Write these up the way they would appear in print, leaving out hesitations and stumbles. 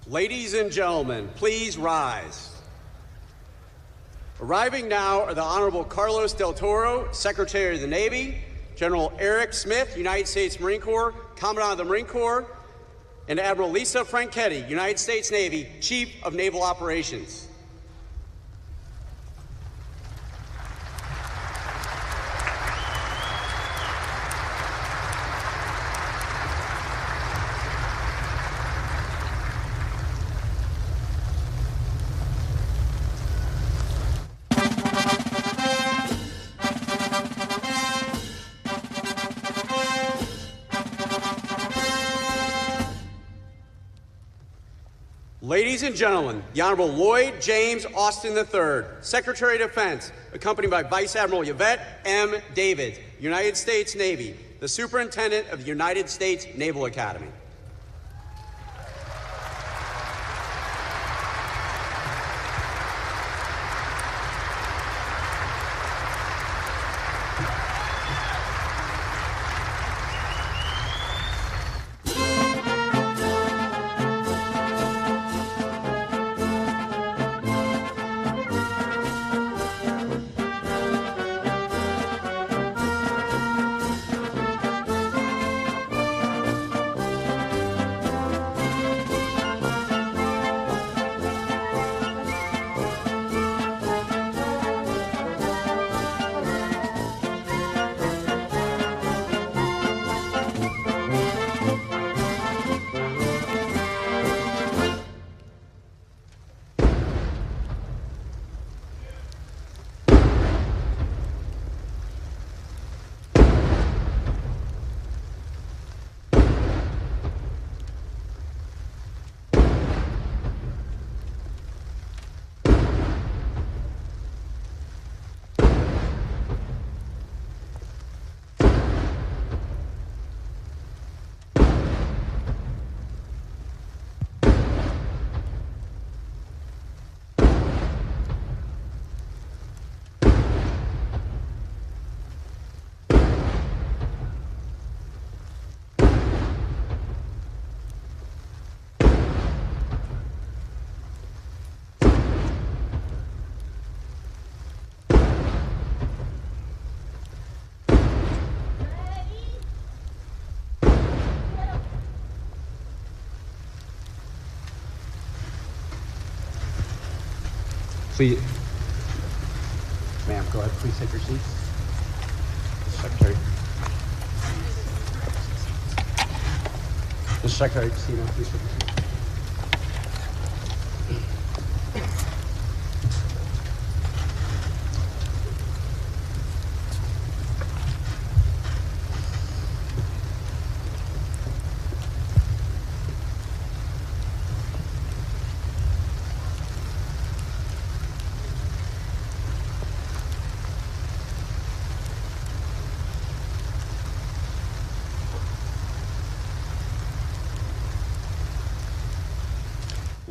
Ladies and gentlemen, please rise. Arriving now are the Honorable Carlos Del Toro, Secretary of the Navy, General Eric Smith, United States Marine Corps, Commandant of the Marine Corps, and Admiral Lisa Franchetti, United States Navy, Chief of Naval Operations. Ladies and gentlemen, the Honorable Lloyd James Austin III, Secretary of Defense, accompanied by Vice Admiral Yvette M. David, United States Navy, the Superintendent of the United States Naval Academy. Please, ma'am, go ahead. Please take your seats. Secretary. The Secretary, Casino, please take your seat.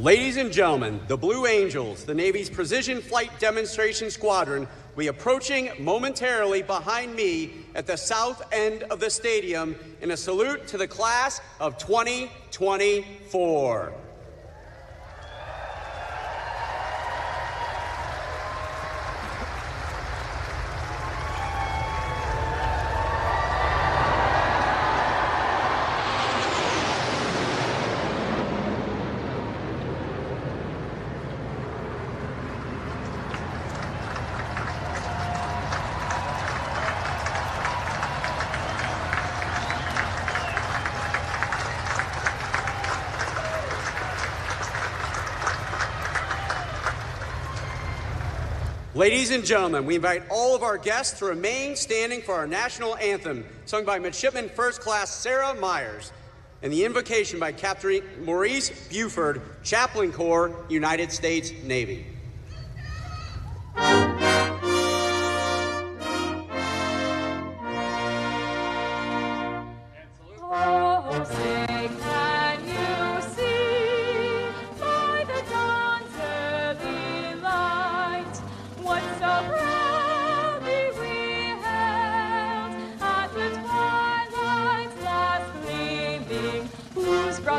Ladies and gentlemen, the Blue Angels, the Navy's Precision Flight Demonstration Squadron, will be approaching momentarily behind me at the south end of the stadium in a salute to the class of 2024. Ladies and gentlemen, we invite all of our guests to remain standing for our national anthem, sung by Midshipman First Class Sarah Myers, and the invocation by Captain Maurice Buford, Chaplain Corps, United States Navy.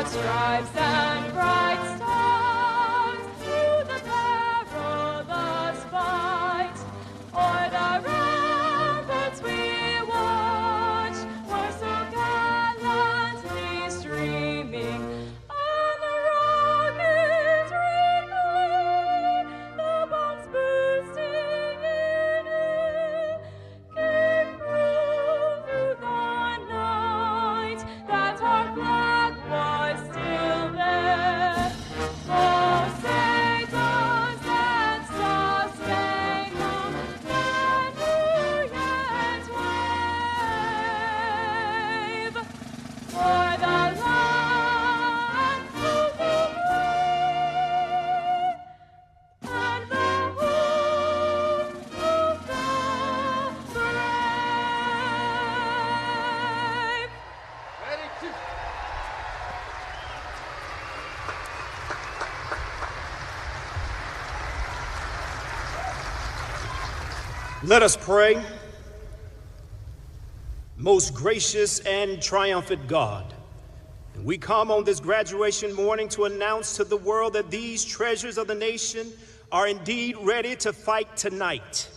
Stripes and bright stars. Let us pray. Most gracious and triumphant God, we come on this graduation morning to announce to the world that these treasures of the nation are indeed ready to fight tonight.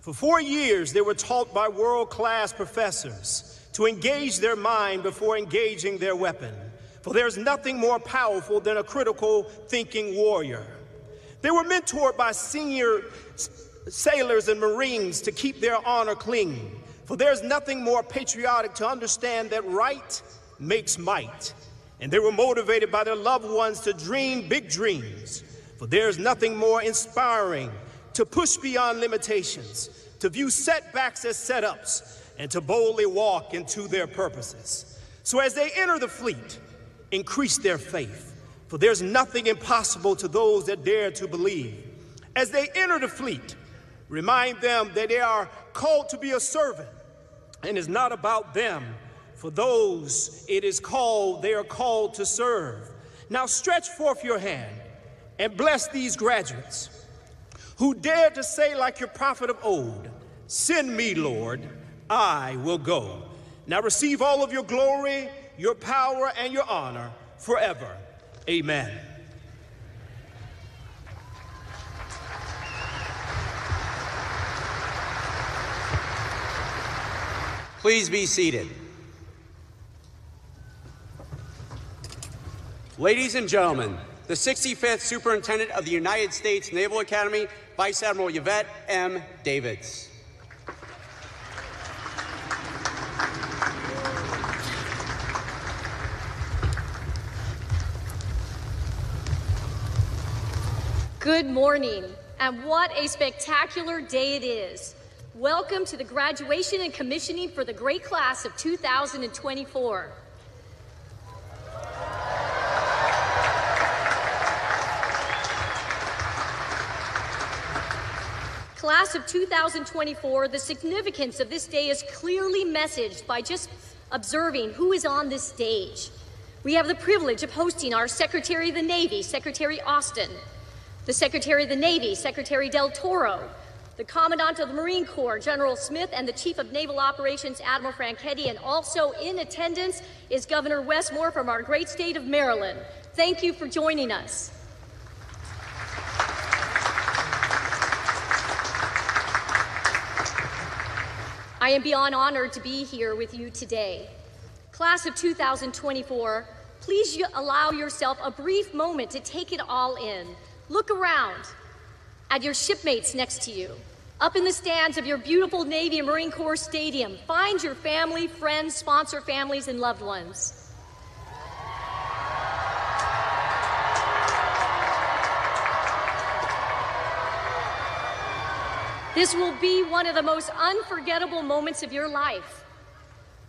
For 4 years, they were taught by world-class professors to engage their mind before engaging their weapon. For there's nothing more powerful than a critical thinking warrior. They were mentored by senior sailors and Marines to keep their honor clean. For there's nothing more patriotic to understand that right makes might. And they were motivated by their loved ones to dream big dreams. For there's nothing more inspiring to push beyond limitations, to view setbacks as setups, and to boldly walk into their purposes. So as they enter the fleet, increase their faith. For there's nothing impossible to those that dare to believe. As they enter the fleet, remind them that they are called to be a servant, and it's not about them. For those it is called, they are called to serve. Now stretch forth your hand and bless these graduates who dared to say like your prophet of old, "Send me, Lord, I will go." Now receive all of your glory, your power, and your honor forever. Amen. Please be seated. Ladies and gentlemen, the 65th Superintendent of the United States Naval Academy, Vice Admiral Yvette M. Davids. Good morning, and what a spectacular day it is. Welcome to the graduation and commissioning for the great class of 2024. Class of 2024, the significance of this day is clearly messaged by just observing who is on this stage. We have the privilege of hosting our Secretary of the Navy, Secretary Austin, the Secretary of the Navy, Secretary Del Toro, the Commandant of the Marine Corps, General Smith, and the Chief of Naval Operations, Admiral Franchetti, and also in attendance is Governor Wes Moore from our great state of Maryland. Thank you for joining us. I am beyond honored to be here with you today. Class of 2024, please allow yourself a brief moment to take it all in. Look around at your shipmates next to you. Up in the stands of your beautiful Navy and Marine Corps Stadium, find your family, friends, sponsor families, and loved ones. This will be one of the most unforgettable moments of your life.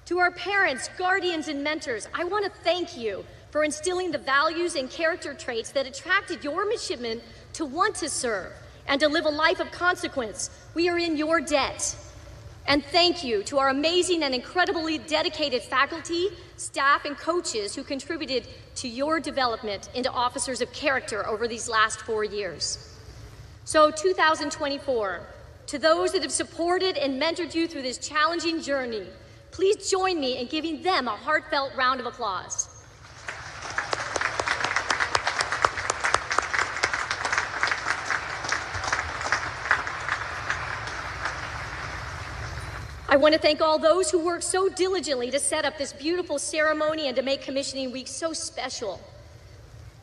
To our parents, guardians, and mentors, I want to thank you for instilling the values and character traits that attracted your midshipmen to want to serve and to live a life of consequence. We are in your debt. And thank you to our amazing and incredibly dedicated faculty, staff, and coaches who contributed to your development into officers of character over these last 4 years. So 2024, to those that have supported and mentored you through this challenging journey, please join me in giving them a heartfelt round of applause. I want to thank all those who worked so diligently to set up this beautiful ceremony and to make Commissioning Week so special.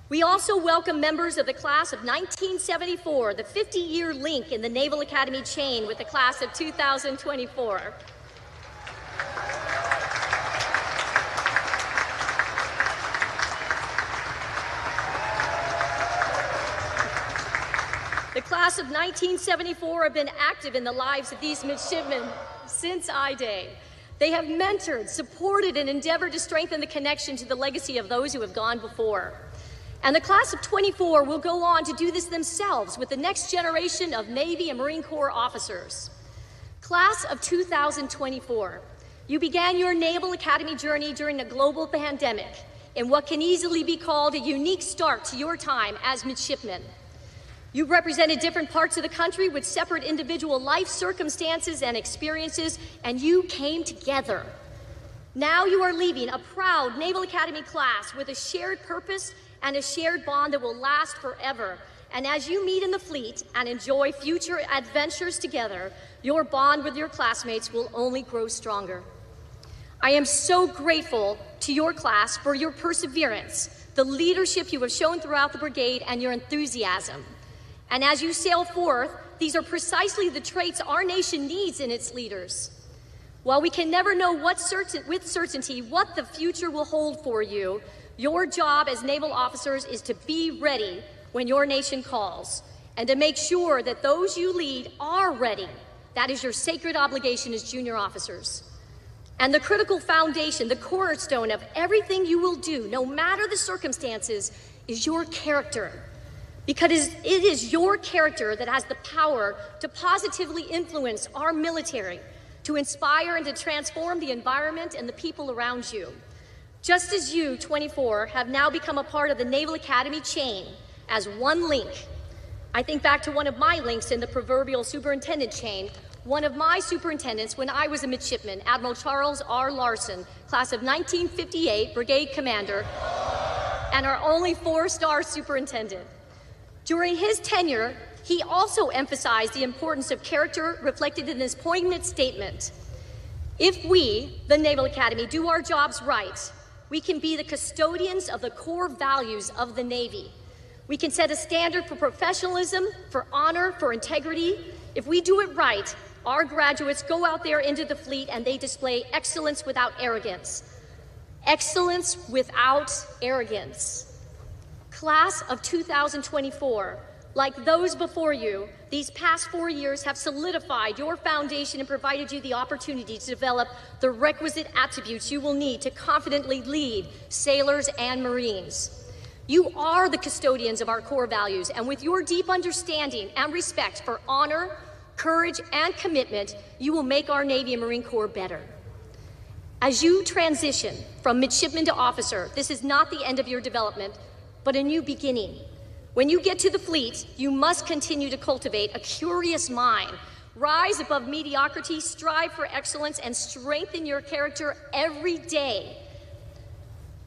We also welcome members of the class of 1974, the 50-year link in the Naval Academy chain with the class of 2024. The class of 1974 have been active in the lives of these midshipmen since I-Day. They have mentored, supported, and endeavored to strengthen the connection to the legacy of those who have gone before. And the class of 24 will go on to do this themselves with the next generation of Navy and Marine Corps officers. Class of 2024, you began your Naval Academy journey during a global pandemic in what can easily be called a unique start to your time as midshipmen. You represented different parts of the country with separate individual life circumstances and experiences, and you came together. Now you are leaving a proud Naval Academy class with a shared purpose and a shared bond that will last forever. And as you meet in the fleet and enjoy future adventures together, your bond with your classmates will only grow stronger. I am so grateful to your class for your perseverance, the leadership you have shown throughout the brigade, and your enthusiasm. And as you sail forth, these are precisely the traits our nation needs in its leaders. While we can never know with certainty what the future will hold for you, your job as naval officers is to be ready when your nation calls, and to make sure that those you lead are ready. That is your sacred obligation as junior officers. And the critical foundation, the cornerstone of everything you will do, no matter the circumstances, is your character. Because it is your character that has the power to positively influence our military, to inspire and to transform the environment and the people around you. Just as you, 24, have now become a part of the Naval Academy chain as one link. I think back to one of my links in the proverbial superintendent chain. One of my superintendents when I was a midshipman, Admiral Charles R. Larson, class of 1958, brigade commander, and our only 4-star superintendent. During his tenure, he also emphasized the importance of character reflected in this poignant statement. If we, the Naval Academy, do our jobs right, we can be the custodians of the core values of the Navy. We can set a standard for professionalism, for honor, for integrity. If we do it right, our graduates go out there into the fleet and they display excellence without arrogance. Excellence without arrogance. Class of 2024, like those before you, these past 4 years have solidified your foundation and provided you the opportunity to develop the requisite attributes you will need to confidently lead sailors and Marines. You are the custodians of our core values, and with your deep understanding and respect for honor, courage, and commitment, you will make our Navy and Marine Corps better. As you transition from midshipman to officer, this is not the end of your development, but a new beginning. When you get to the fleet, you must continue to cultivate a curious mind, rise above mediocrity, strive for excellence, and strengthen your character every day.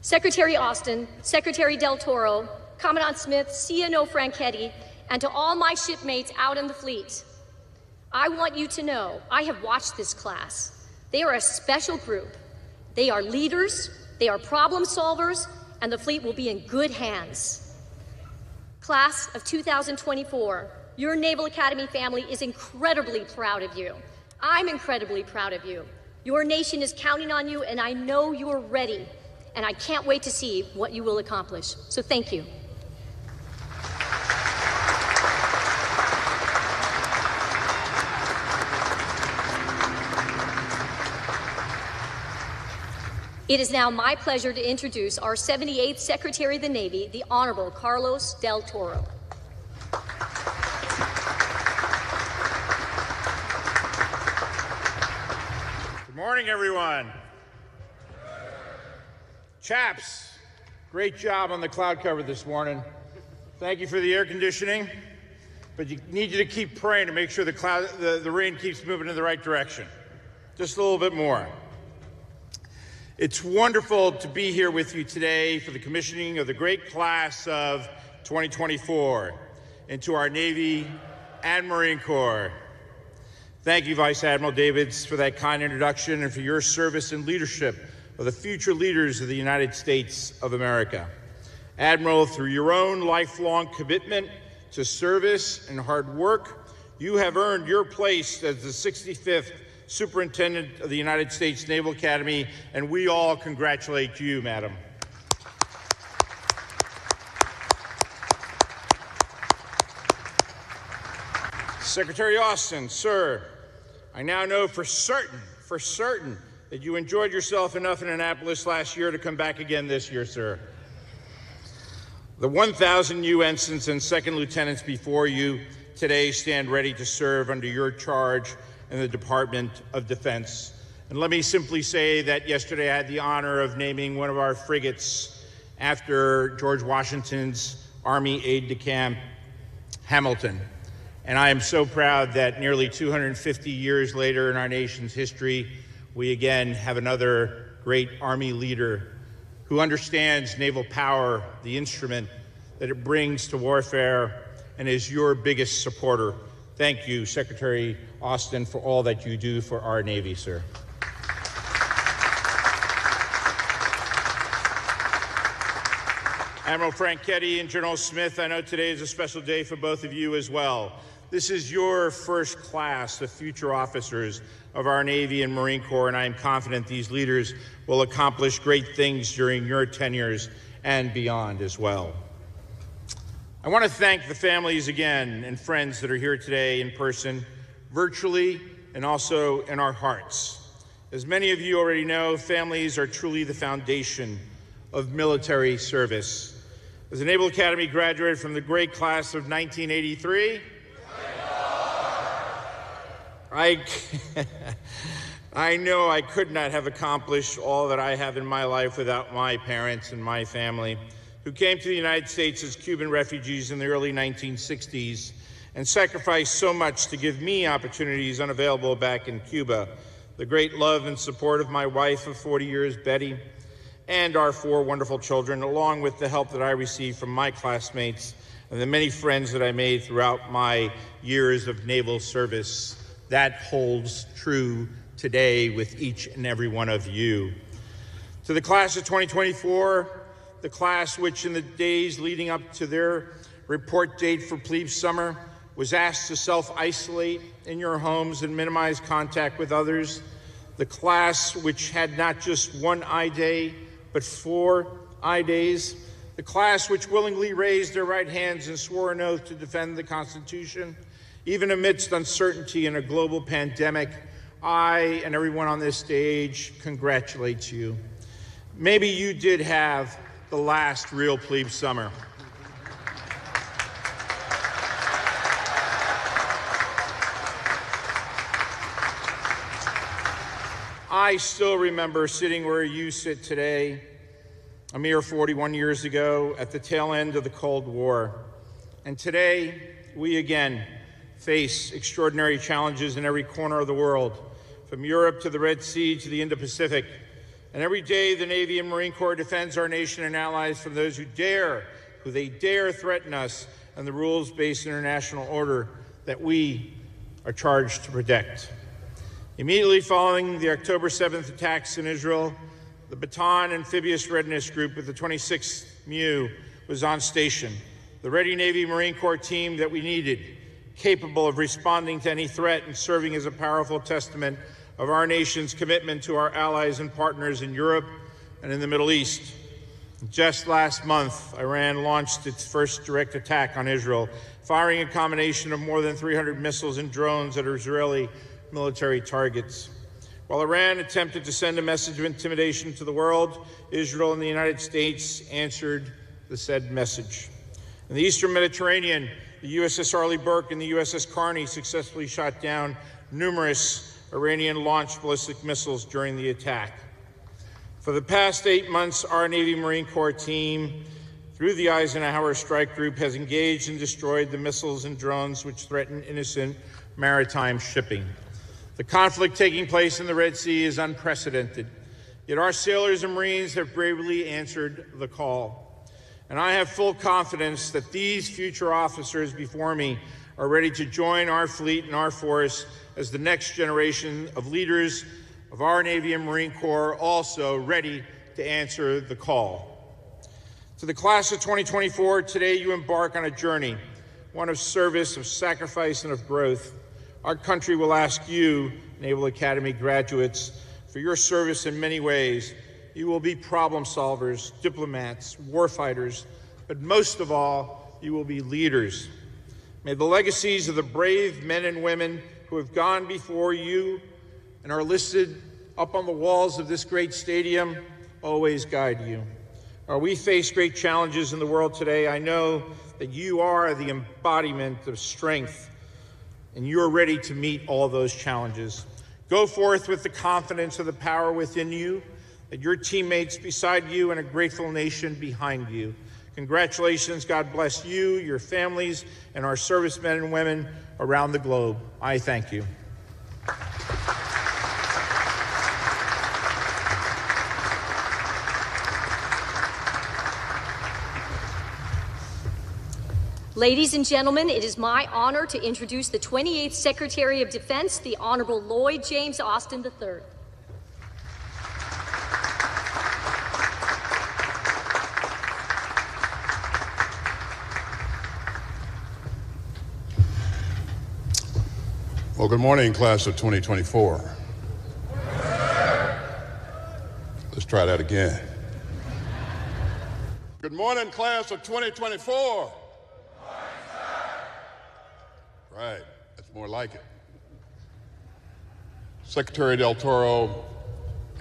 Secretary Austin, Secretary Del Toro, Commandant Smith, CNO Franchetti, and to all my shipmates out in the fleet, I want you to know I have watched this class. They are a special group. They are leaders, they are problem solvers, and the fleet will be in good hands. Class of 2024, your Naval Academy family is incredibly proud of you. I'm incredibly proud of you. Your nation is counting on you, and I know you're ready, and I can't wait to see what you will accomplish. So thank you. It is now my pleasure to introduce our 78th Secretary of the Navy, the Honorable Carlos Del Toro. Good morning, everyone. Chaps, great job on the cloud cover this morning. Thank you for the air conditioning, but you need you to keep praying to make sure the rain keeps moving in the right direction. Just a little bit more. It's wonderful to be here with you today for the commissioning of the great class of 2024 into our Navy and Marine Corps. Thank you, Vice Admiral Davids, for that kind introduction and for your service and leadership of the future leaders of the United States of America. Admiral, through your own lifelong commitment to service and hard work, you have earned your place as the 65th Superintendent of the United States Naval Academy, and we all congratulate you, Madam. Secretary Austin, sir, I now know for certain that you enjoyed yourself enough in Annapolis last year to come back again this year, sir. The 1,000 new ensigns and second lieutenants before you today stand ready to serve under your charge in the Department of Defense. And let me simply say that yesterday I had the honor of naming one of our frigates after George Washington's Army aide-de-camp. Hamilton. And I am so proud that nearly 250 years later in our nation's history, we again have another great Army leader who understands naval power, the instrument that it brings to warfare, and is your biggest supporter. Thank you, Secretary Austin, for all that you do for our Navy, sir. Admiral Franchetti and General Smith, I know today is a special day for both of you as well. This is your first class of future officers of our Navy and Marine Corps, and I am confident these leaders will accomplish great things during your tenures and beyond as well. I want to thank the families again and friends that are here today in person, virtually, and also in our hearts. As many of you already know, families are truly the foundation of military service. As a Naval Academy graduate from the great class of 1983, I know I could not have accomplished all that I have in my life without my parents and my family, who came to the United States as Cuban refugees in the early 1960s and sacrificed so much to give me opportunities unavailable back in Cuba. The great love and support of my wife of 40 years, Betty, and our 4 wonderful children, along with the help that I received from my classmates and the many friends that I made throughout my years of naval service. That holds true today with each and every one of you. To the class of 2024, the class which in the days leading up to their report date for plebe summer was asked to self-isolate in your homes and minimize contact with others, the class which had not just 1 I day, but 4 I days, the class which willingly raised their right hands and swore an oath to defend the Constitution, even amidst uncertainty and a global pandemic. I and everyone on this stage congratulate you. Maybe you did have the last real plebe summer. I still remember sitting where you sit today, a mere 41 years ago, at the tail end of the Cold War. And today, we again face extraordinary challenges in every corner of the world, from Europe to the Red Sea to the Indo-Pacific. And every day, the Navy and Marine Corps defends our nation and allies from those who they dare threaten us and the rules-based international order that we are charged to protect. Immediately following the October 7th attacks in Israel, the Bataan Amphibious Readiness Group with the 26th MEU was on station, the ready Navy Marine Corps team that we needed, capable of responding to any threat and serving as a powerful testament of our nation's commitment to our allies and partners in Europe and in the Middle East. Just last month, Iran launched its first direct attack on Israel, firing a combination of more than 300 missiles and drones at Israeli military targets. While Iran attempted to send a message of intimidation to the world, Israel and the United States answered the said message. In the Eastern Mediterranean, the USS Arleigh Burke and the USS Carney successfully shot down numerous Iranian-launched ballistic missiles during the attack. For the past 8 months, our Navy Marine Corps team, through the Eisenhower Strike Group, has engaged and destroyed the missiles and drones which threaten innocent maritime shipping. The conflict taking place in the Red Sea is unprecedented, yet our sailors and Marines have bravely answered the call. And I have full confidence that these future officers before me are ready to join our fleet and our force as the next generation of leaders of our Navy and Marine Corps, also ready to answer the call. To the class of 2024, today you embark on a journey, one of service, of sacrifice, and of growth. Our country will ask you, Naval Academy graduates, for your service in many ways. You will be problem solvers, diplomats, warfighters, but most of all, you will be leaders. May the legacies of the brave men and women who have gone before you and are listed up on the walls of this great stadium always guide you. While we face great challenges in the world today, I know that you are the embodiment of strength, and you're ready to meet all those challenges. Go forth with the confidence of the power within you, that your teammates beside you and a grateful nation behind you. Congratulations. God bless you, your families, and our servicemen and women around the globe. I thank you. Ladies and gentlemen, it is my honor to introduce the 28th Secretary of Defense, the Honorable Lloyd James Austin III. Well, good morning, class of 2024. Let's try that again. Good morning, class of 2024. Right, that's more like it. Secretary Del Toro,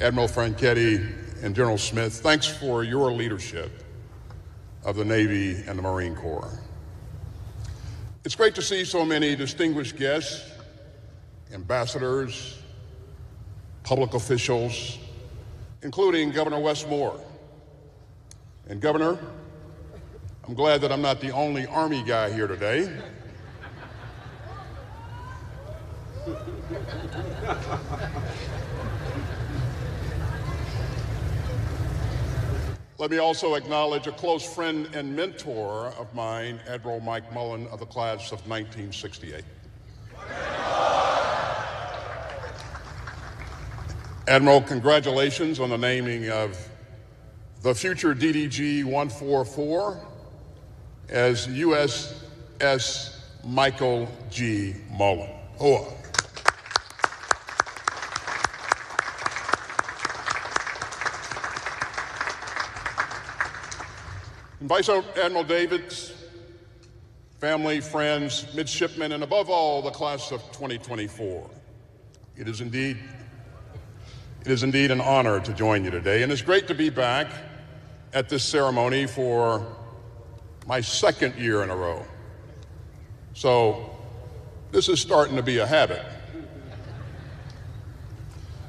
Admiral Franchetti, and General Smith, thanks for your leadership of the Navy and the Marine Corps. It's great to see so many distinguished guests, ambassadors, public officials, including Governor Wes Moore. And Governor, I'm glad that I'm not the only Army guy here today. Let me also acknowledge a close friend and mentor of mine, Admiral Mike Mullen of the class of 1968. Admiral, congratulations on the naming of the future DDG 144 as USS Michael G. Mullen. Hoa. And Vice Admiral Davids, family, friends, midshipmen, and above all, the class of 2024. It is indeed an honor to join you today, and it's great to be back at this ceremony for my second year in a row. So this is starting to be a habit.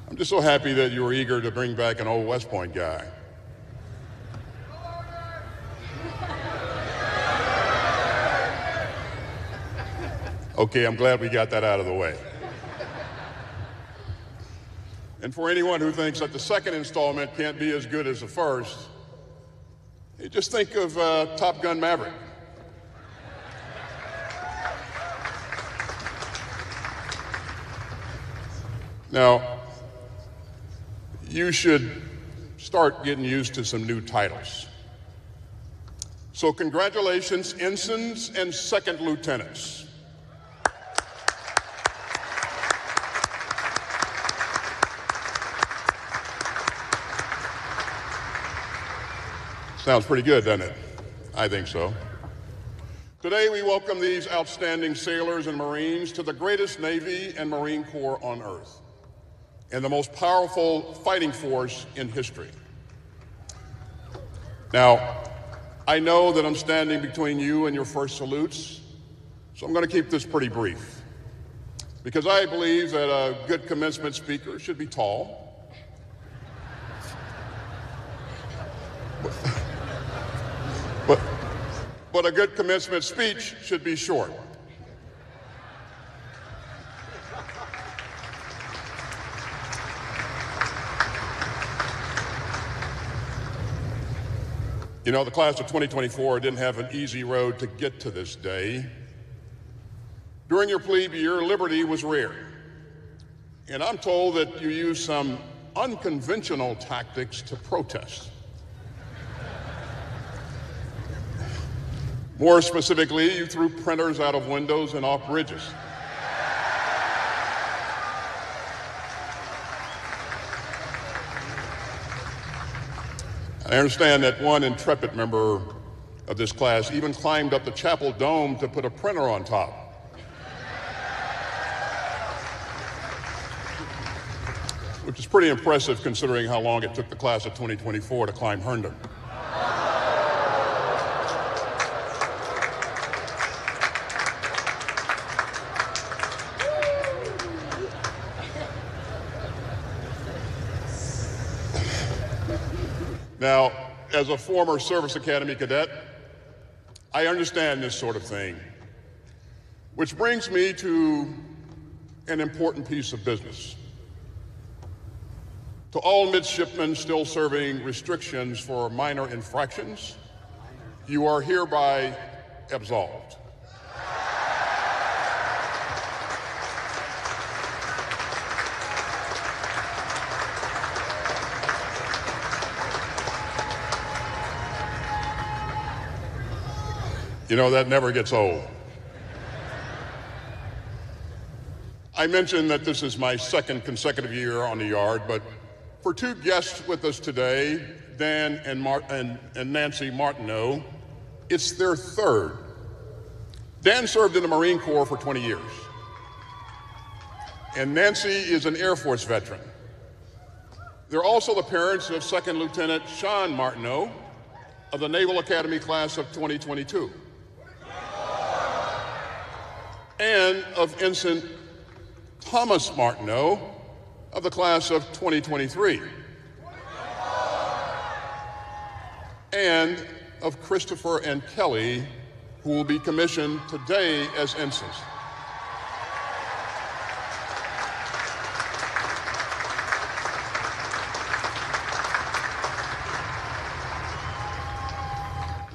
I'm just so happy that you were eager to bring back an old West Point guy. Okay, I'm glad we got that out of the way. And for anyone who thinks that the second installment can't be as good as the first, you just think of Top Gun Maverick. Now, you should start getting used to some new titles. So congratulations, ensigns and second lieutenants. Sounds pretty good, doesn't it? I think so. Today, we welcome these outstanding sailors and Marines to the greatest Navy and Marine Corps on Earth, and the most powerful fighting force in history. Now, I know that I'm standing between you and your first salutes, so I'm going to keep this pretty brief, because I believe that a good commencement speaker should be tall, but a good commencement speech should be short. You know, the class of 2024 didn't have an easy road to get to this day. During your plebe year, liberty was rare. And I'm told that you used some unconventional tactics to protest. More specifically, you threw printers out of windows and off bridges. I understand that one intrepid member of this class even climbed up the chapel dome to put a printer on top. Which is pretty impressive considering how long it took the class of 2024 to climb Herndon. Now, as a former Service Academy cadet, I understand this sort of thing, which brings me to an important piece of business. To all midshipmen still serving restrictions for minor infractions, you are hereby absolved. You know, that never gets old. I mentioned that this is my second consecutive year on the yard, but for two guests with us today, Dan and Nancy Martineau, it's their third. Dan served in the Marine Corps for 20 years, and Nancy is an Air Force veteran. They're also the parents of Second Lieutenant Sean Martineau of the Naval Academy class of 2022, and of Ensign Thomas Martineau of the class of 2023, and of Christopher and Kelly, who will be commissioned today as ensigns.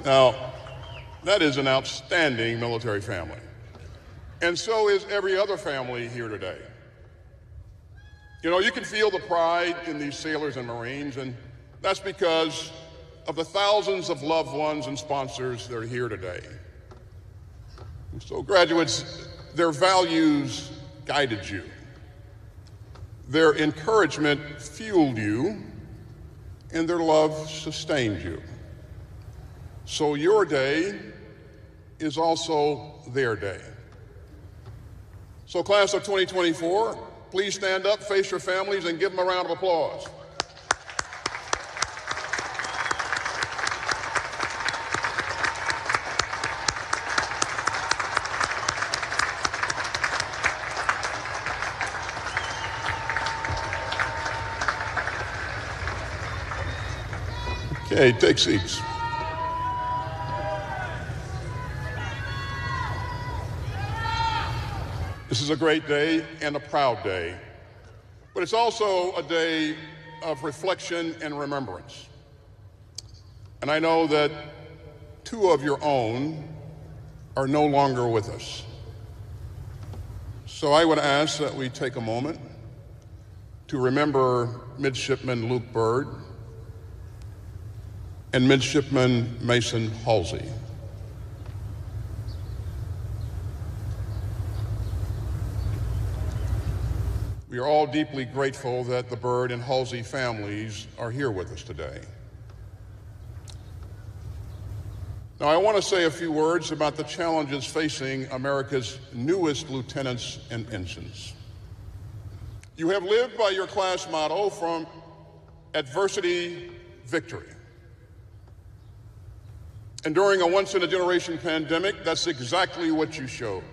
Now, that is an outstanding military family. And so is every other family here today. You know, you can feel the pride in these sailors and Marines, and that's because of the thousands of loved ones and sponsors that are here today. So graduates, their values guided you. Their encouragement fueled you, and their love sustained you. So your day is also their day. So class of 2024, please stand up, face your families, and give them a round of applause. Okay, take seats. This is a great day and a proud day, but it's also a day of reflection and remembrance. And I know that two of your own are no longer with us. So I would ask that we take a moment to remember Midshipman Luke Byrd and Midshipman Mason Halsey. We are all deeply grateful that the Byrd and Halsey families are here with us today. Now, I want to say a few words about the challenges facing America's newest lieutenants and ensigns. You have lived by your class motto, from adversity, victory. And during a once-in-a-generation pandemic, that's exactly what you showed.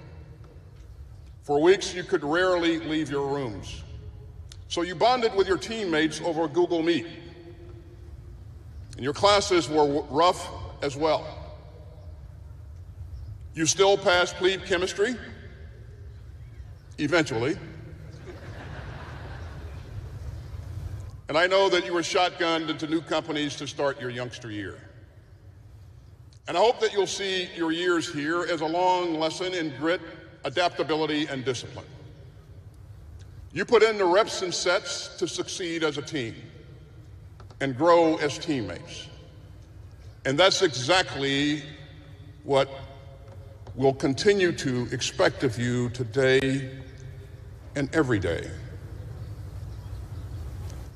For weeks, you could rarely leave your rooms. So you bonded with your teammates over Google Meet. And your classes were rough as well. You still passed plebe chemistry, eventually. And I know that you were shotgunned into new companies to start your youngster year. And I hope that you'll see your years here as a long lesson in grit, adaptability, and discipline. You put in the reps and sets to succeed as a team and grow as teammates. And that's exactly what we'll continue to expect of you today and every day.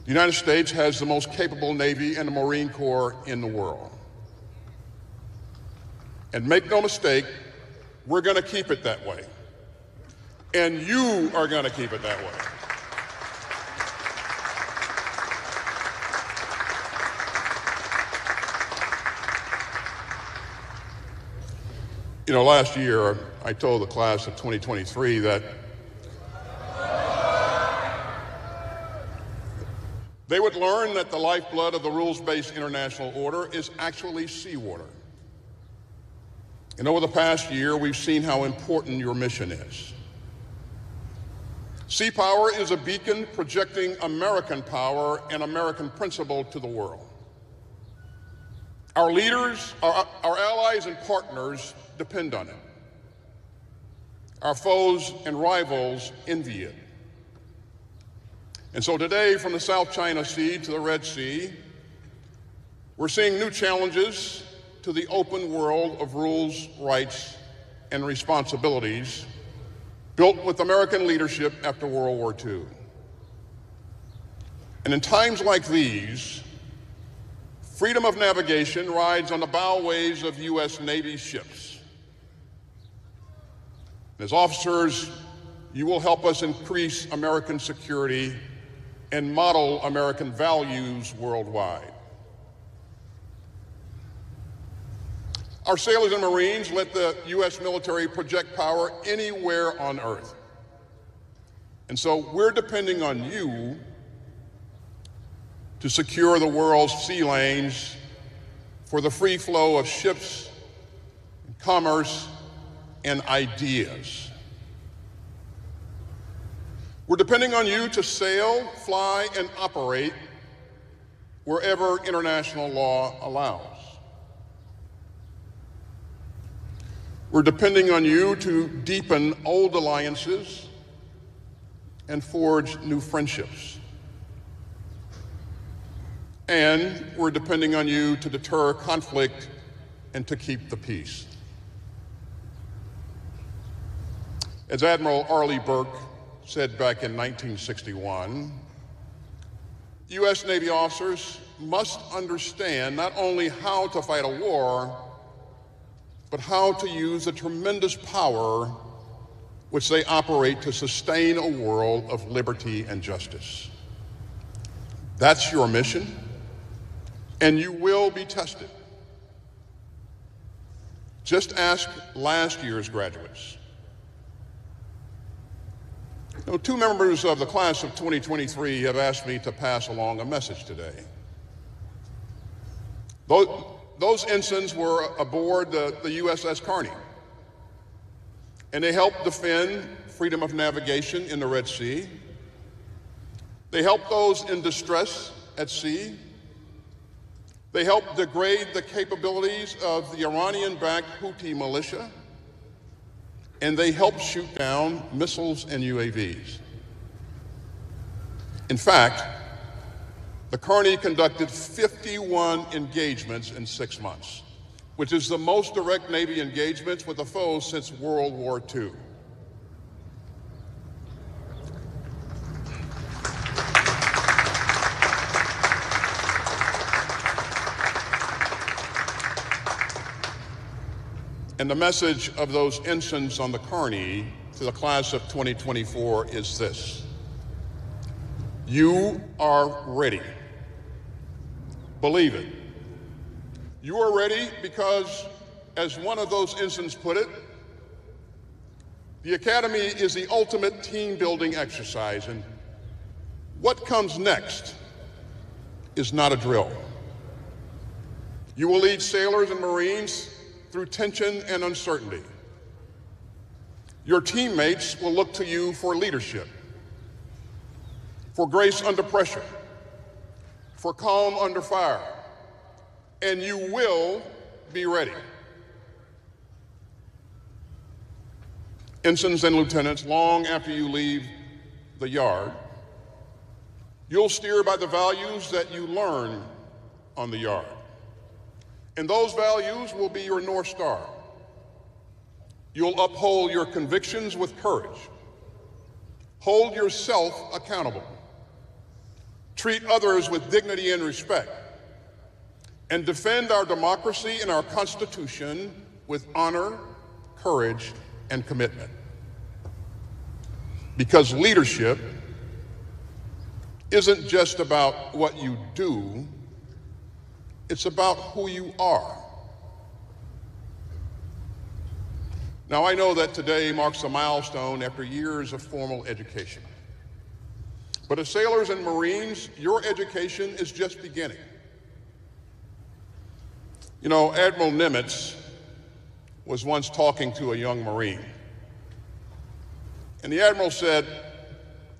The United States has the most capable Navy and the Marine Corps in the world. And make no mistake, we're going to keep it that way. And you are going to keep it that way. You know, last year, I told the class of 2023 that they would learn that the lifeblood of the rules-based international order is actually seawater. And over the past year, we've seen how important your mission is. Sea Power is a beacon projecting American power and American principle to the world. Our leaders, our allies and partners depend on it. Our foes and rivals envy it. And so today, from the South China Sea to the Red Sea, we're seeing new challenges to the open world of rules, rights, and responsibilities built with American leadership after World War II. And in times like these, freedom of navigation rides on the bowways of U.S. Navy ships. As officers, you will help us increase American security and model American values worldwide. Our sailors and Marines let the U.S. military project power anywhere on Earth. And so we're depending on you to secure the world's sea lanes for the free flow of ships, commerce, and ideas. We're depending on you to sail, fly, and operate wherever international law allows. We're depending on you to deepen old alliances and forge new friendships. And we're depending on you to deter conflict and to keep the peace. As Admiral Arleigh Burke said back in 1961, U.S. Navy officers must understand not only how to fight a war, but how to use the tremendous power which they operate to sustain a world of liberty and justice. That's your mission, and you will be tested. Just ask last year's graduates. Two members of the class of 2023 have asked me to pass along a message today. Those ensigns were aboard the USS Kearney, and they helped defend freedom of navigation in the Red Sea. They helped those in distress at sea. They helped degrade the capabilities of the Iranian-backed Houthi militia, and they helped shoot down missiles and UAVs. In fact, the Kearney conducted 51 engagements in 6 months, which is the most direct Navy engagements with a foe since World War II. And the message of those ensigns on the Kearney to the class of 2024 is this: you are ready. Believe it. You are ready because, as one of those ensigns put it, the Academy is the ultimate team-building exercise, and what comes next is not a drill. You will lead sailors and Marines through tension and uncertainty. Your teammates will look to you for leadership, for grace under pressure, for calm under fire, and you will be ready. Ensigns and lieutenants, long after you leave the yard, you'll steer by the values that you learn on the yard. And those values will be your North Star. You'll uphold your convictions with courage. Hold yourself accountable. Treat others with dignity and respect. And defend our democracy and our Constitution with honor, courage, and commitment. Because leadership isn't just about what you do, it's about who you are. Now, I know that today marks a milestone after years of formal education. But as sailors and Marines, your education is just beginning. You know, Admiral Nimitz was once talking to a young Marine. And the Admiral said,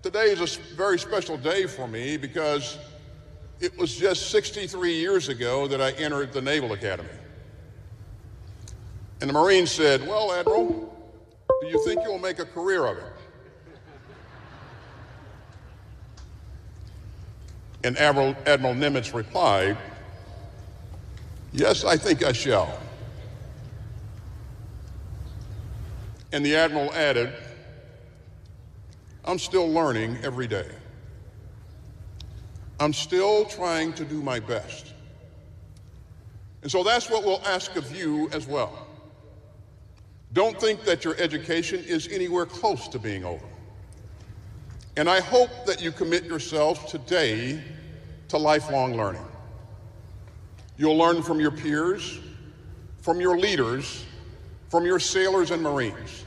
"Today is a very special day for me because it was just 63 years ago that I entered the Naval Academy." And the Marine said, "Well, Admiral, do you think you'll make a career of it?" And Admiral Nimitz replied, "Yes, I think I shall." And the Admiral added, "I'm still learning every day. I'm still trying to do my best." And so that's what we'll ask of you as well. Don't think that your education is anywhere close to being over. And I hope that you commit yourselves today to lifelong learning. You'll learn from your peers, from your leaders, from your sailors and Marines,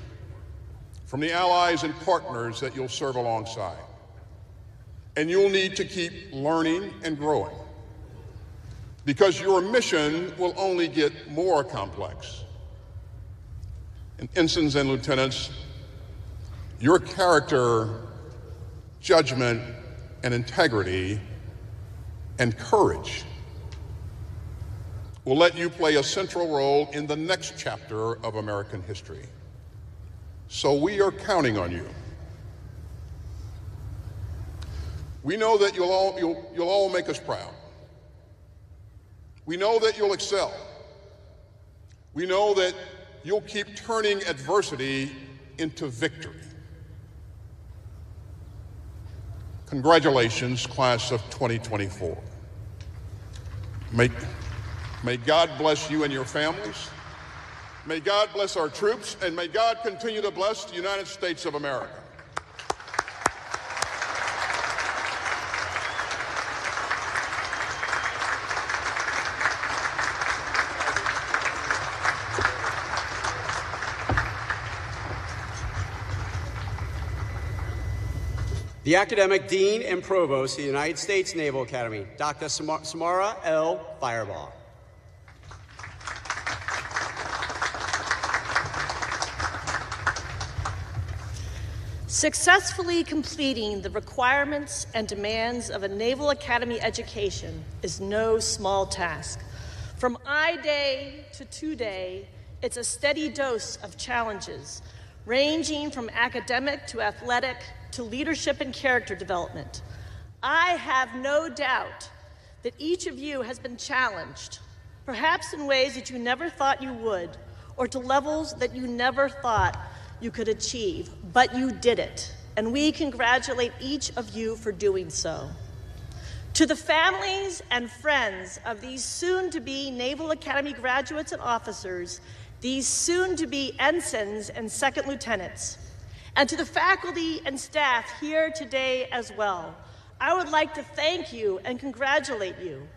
from the allies and partners that you'll serve alongside. And you'll need to keep learning and growing, because your mission will only get more complex. And ensigns and lieutenants, your character, judgment, and integrity and courage will let you play a central role in the next chapter of American history. So we are counting on you. We know that you'll all make us proud. We know that you'll excel. We know that you'll keep turning adversity into victory. Congratulations, class of 2024. May God bless you and your families. May God bless our troops, and may God continue to bless the United States of America. The Academic Dean and Provost of the United States Naval Academy, Dr. Samara L. Firebaugh. Successfully completing the requirements and demands of a Naval Academy education is no small task. From I-Day to two-day, it's a steady dose of challenges, ranging from academic to athletic to leadership and character development. I have no doubt that each of you has been challenged, perhaps in ways that you never thought you would, or to levels that you never thought you could achieve, but you did it, and we congratulate each of you for doing so. To the families and friends of these soon-to-be Naval Academy graduates and officers, these soon-to-be ensigns and second lieutenants, and to the faculty and staff here today as well, I would like to thank you and congratulate you.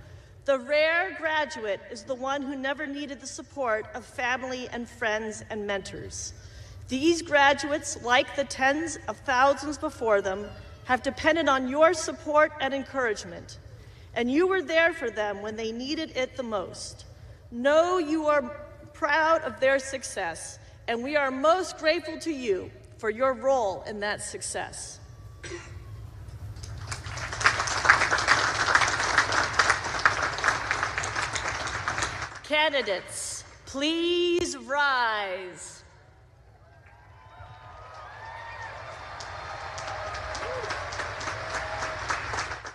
The rare graduate is the one who never needed the support of family and friends and mentors. These graduates, like the tens of thousands before them, have depended on your support and encouragement, and you were there for them when they needed it the most. Know you are proud of their success, and we are most grateful to you for your role in that success. Candidates, please rise.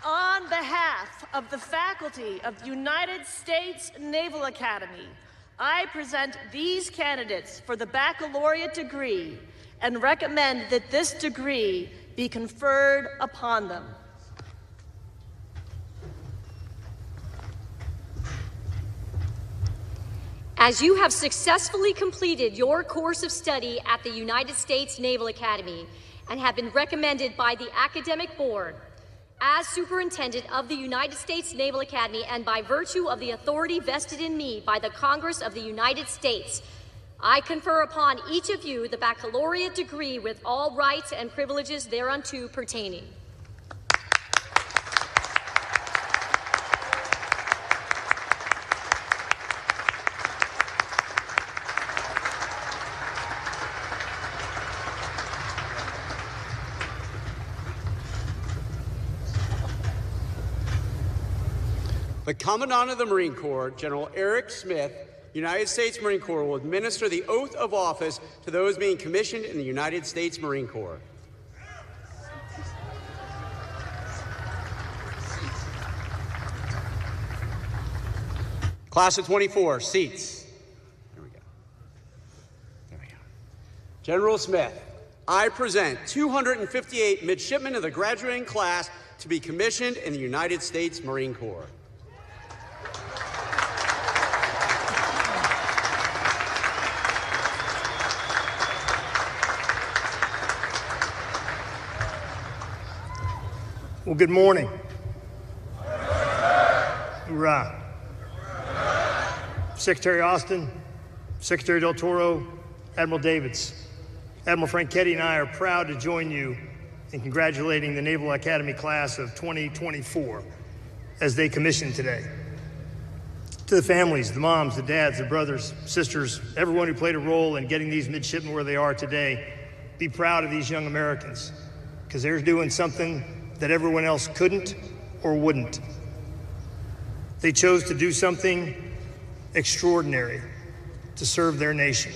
On behalf of the faculty of the United States Naval Academy, I present these candidates for the baccalaureate degree and recommend that this degree be conferred upon them. As you have successfully completed your course of study at the United States Naval Academy and have been recommended by the Academic Board as Superintendent of the United States Naval Academy and by virtue of the authority vested in me by the Congress of the United States, I confer upon each of you the baccalaureate degree with all rights and privileges thereunto pertaining. The Commandant of the Marine Corps, General Eric Smith, United States Marine Corps, will administer the oath of office to those being commissioned in the United States Marine Corps. Class of 24, seats. There we go. There we go. General Smith, I present 258 midshipmen of the graduating class to be commissioned in the United States Marine Corps. Well, good morning. Hoorah. Secretary Austin, Secretary Del Toro, Admiral Davids, Admiral Franchetti and I are proud to join you in congratulating the Naval Academy class of 2024 as they commission today. To the families, the moms, the dads, the brothers, sisters, everyone who played a role in getting these midshipmen where they are today, be proud of these young Americans, because they're doing something that everyone else couldn't or wouldn't. They chose to do something extraordinary to serve their nation.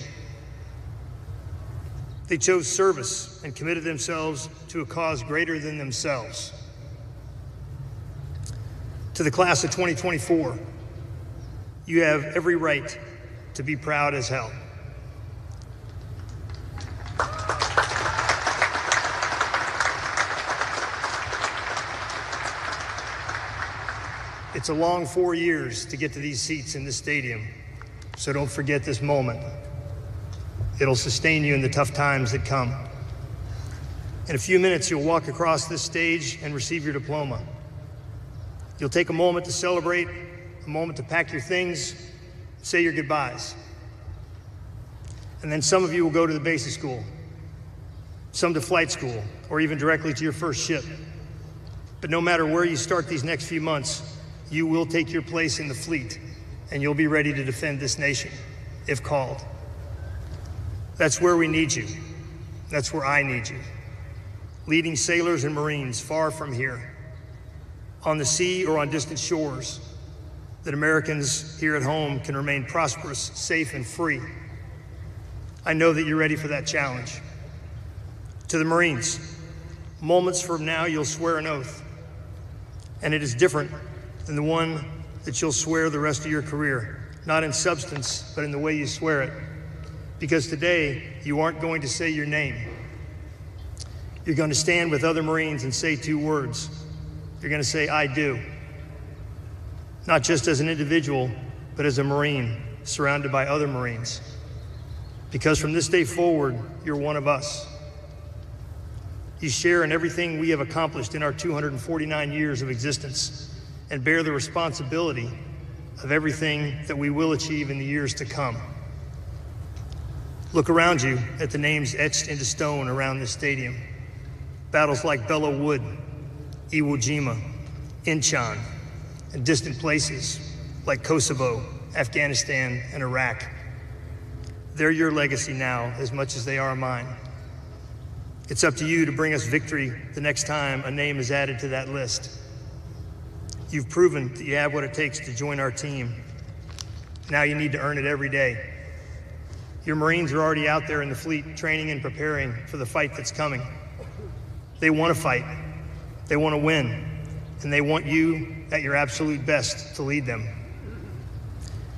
They chose service and committed themselves to a cause greater than themselves. To the class of 2024, you have every right to be proud as hell. It's a long 4 years to get to these seats in this stadium, so don't forget this moment. It'll sustain you in the tough times that come. In a few minutes, you'll walk across this stage and receive your diploma. You'll take a moment to celebrate, a moment to pack your things, say your goodbyes. And then some of you will go to the basic school, some to flight school, or even directly to your first ship. But no matter where you start these next few months, you will take your place in the fleet, and you'll be ready to defend this nation, if called. That's where we need you. That's where I need you. Leading sailors and Marines far from here, on the sea or on distant shores, that Americans here at home can remain prosperous, safe, and free. I know that you're ready for that challenge. To the Marines, moments from now, you'll swear an oath, and it is different than the one that you'll swear the rest of your career, not in substance, but in the way you swear it. Because today, you aren't going to say your name. You're going to stand with other Marines and say 2 words. You're going to say, I do. Not just as an individual, but as a Marine, surrounded by other Marines. Because from this day forward, you're one of us. You share in everything we have accomplished in our 249 years of existence, and bear the responsibility of everything that we will achieve in the years to come. Look around you at the names etched into stone around this stadium. Battles like Belleau Wood, Iwo Jima, Incheon, and distant places like Kosovo, Afghanistan, and Iraq. They're your legacy now as much as they are mine. It's up to you to bring us victory the next time a name is added to that list. You've proven that you have what it takes to join our team. Now you need to earn it every day. Your Marines are already out there in the fleet, training and preparing for the fight that's coming. They want to fight, they want to win, and they want you at your absolute best to lead them.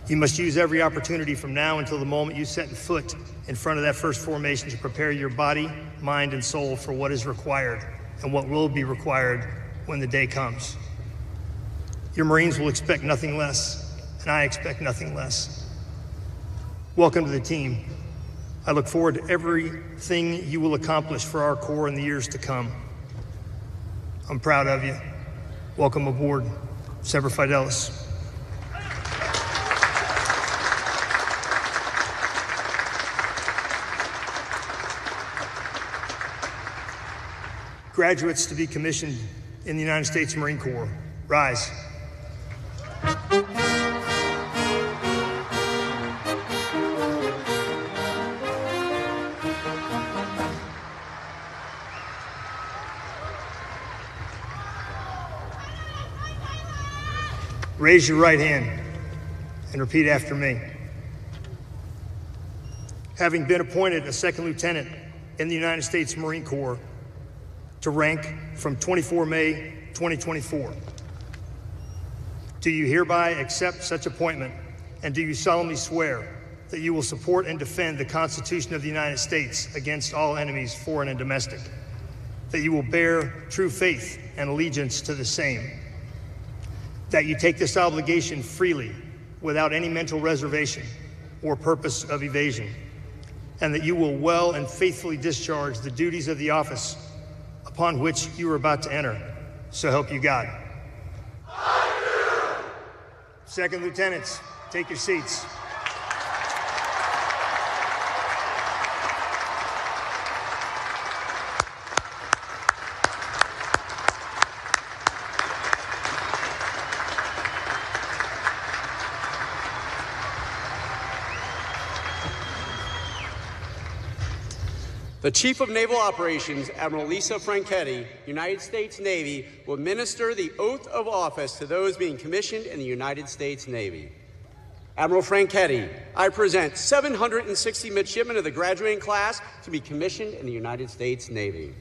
You must use every opportunity from now until the moment you set foot in front of that first formation to prepare your body, mind, and soul for what is required and what will be required when the day comes. Your Marines will expect nothing less, and I expect nothing less. Welcome to the team. I look forward to everything you will accomplish for our Corps in the years to come. I'm proud of you. Welcome aboard. Semper Fidelis. Graduates to be commissioned in the United States Marine Corps, rise. Raise your right hand and repeat after me. Having been appointed a second lieutenant in the United States Marine Corps to rank from 24 May 2024, do you hereby accept such appointment, and do you solemnly swear that you will support and defend the Constitution of the United States against all enemies, foreign and domestic, that you will bear true faith and allegiance to the same, that you take this obligation freely without any mental reservation or purpose of evasion, and that you will well and faithfully discharge the duties of the office upon which you are about to enter, so help you God. I do. Second lieutenants, take your seats. The Chief of Naval Operations, Admiral Lisa Franchetti, United States Navy, will administer the oath of office to those being commissioned in the United States Navy. Admiral Franchetti, I present 760 midshipmen of the graduating class to be commissioned in the United States Navy.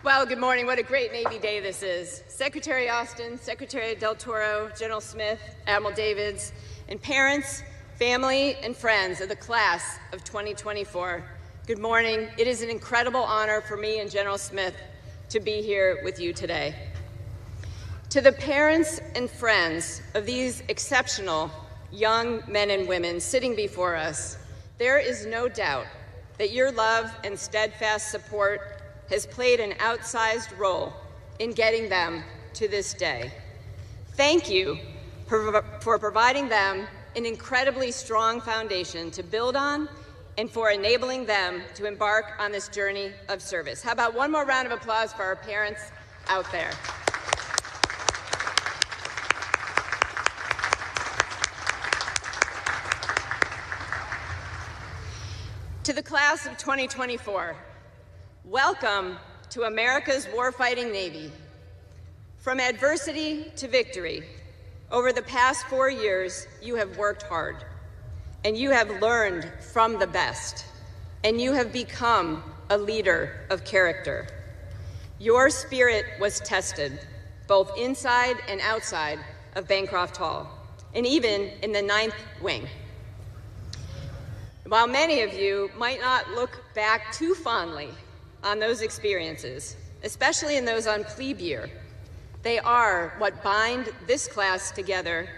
Well, good morning. What a great Navy day this is. Secretary Austin, Secretary Del Toro, General Smith, Admiral Davids, and parents, family, and friends of the class of 2024. Good morning. It is an incredible honor for me and General Smith to be here with you today. To the parents and friends of these exceptional young men and women sitting before us, there is no doubt that your love and steadfast support has played an outsized role in getting them to this day. Thank you for providing them an incredibly strong foundation to build on and for enabling them to embark on this journey of service. How about one more round of applause for our parents out there? To the class of 2024, welcome to America's warfighting Navy. From adversity to victory, over the past 4 years, you have worked hard, and you have learned from the best, and you have become a leader of character. Your spirit was tested, both inside and outside of Bancroft Hall, and even in the 9th Wing. While many of you might not look back too fondly on those experiences, especially in those on plebe year, they are what bind this class together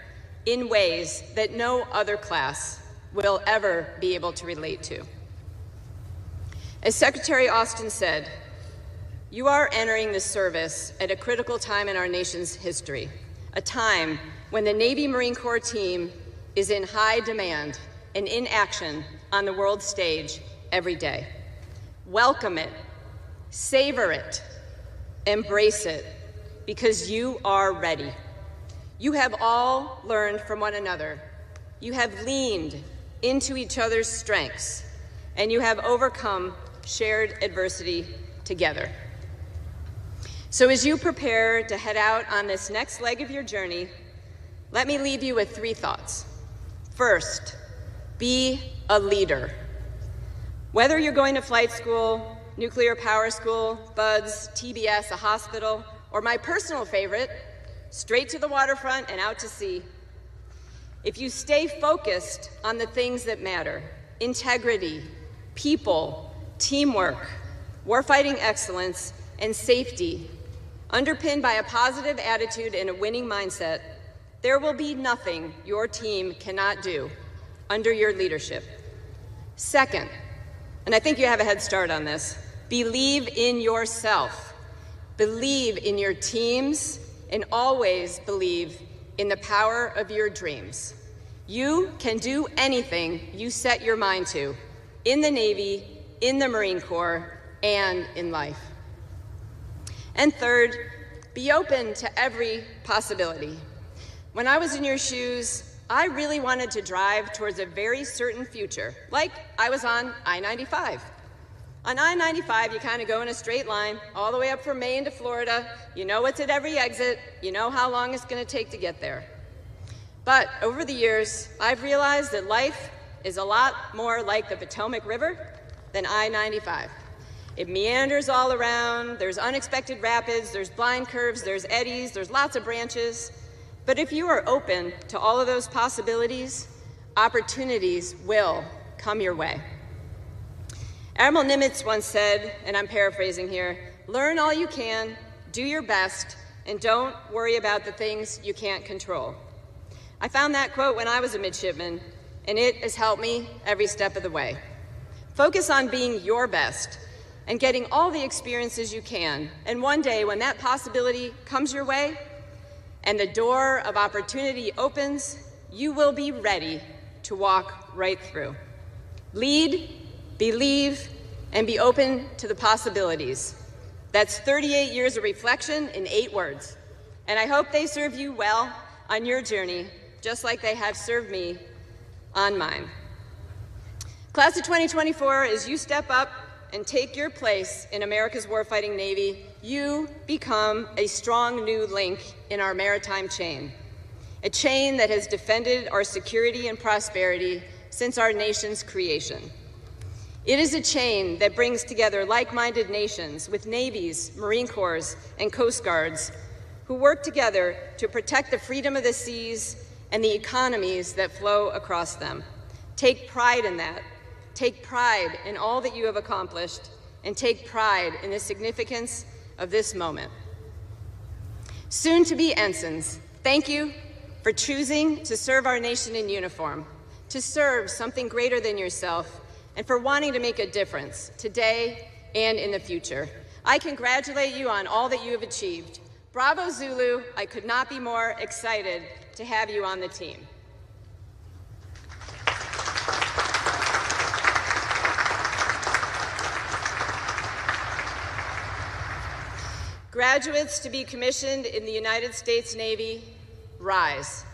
in ways that no other class will ever be able to relate to. As Secretary Austin said, you are entering the service at a critical time in our nation's history, a time when the Navy Marine Corps team is in high demand and in action on the world stage every day. Welcome it, savor it, embrace it, because you are ready. You have all learned from one another. You have leaned into each other's strengths, and you have overcome shared adversity together. So as you prepare to head out on this next leg of your journey, let me leave you with 3 thoughts. First, be a leader. Whether you're going to flight school, nuclear power school, BUDS, TBS, a hospital, or my personal favorite, straight to the waterfront and out to sea, if you stay focused on the things that matter, integrity, people, teamwork, warfighting excellence, and safety, underpinned by a positive attitude and a winning mindset, there will be nothing your team cannot do under your leadership. Second, and I think you have a head start on this, believe in yourself. Believe in your teams, and always believe in the power of your dreams. You can do anything you set your mind to, in the Navy, in the Marine Corps, and in life. And third, be open to every possibility. When I was in your shoes, I really wanted to drive towards a very certain future, like I was on I-95. On I-95, you kind of go in a straight line all the way up from Maine to Florida. You know what's at every exit. You know how long it's going to take to get there. But over the years, I've realized that life is a lot more like the Potomac River than I-95. It meanders all around. There's unexpected rapids. There's blind curves. There's eddies. There's lots of branches. But if you are open to all of those possibilities, opportunities will come your way. Admiral Nimitz once said, and I'm paraphrasing here, learn all you can, do your best, and don't worry about the things you can't control. I found that quote when I was a midshipman, and it has helped me every step of the way. Focus on being your best and getting all the experiences you can, and one day when that possibility comes your way and the door of opportunity opens, you will be ready to walk right through. Lead, believe, and be open to the possibilities. That's 38 years of reflection in 8 words. And I hope they serve you well on your journey, just like they have served me on mine. Class of 2024, as you step up and take your place in America's warfighting Navy, you become a strong new link in our maritime chain, a chain that has defended our security and prosperity since our nation's creation. It is a chain that brings together like-minded nations with navies, Marine Corps, and Coast Guards who work together to protect the freedom of the seas and the economies that flow across them. Take pride in that. Take pride in all that you have accomplished, and take pride in the significance of this moment. Soon-to-be ensigns, thank you for choosing to serve our nation in uniform, to serve something greater than yourself, and for wanting to make a difference today and in the future. I congratulate you on all that you have achieved. Bravo Zulu, I could not be more excited to have you on the team. Graduates to be commissioned in the United States Navy, rise.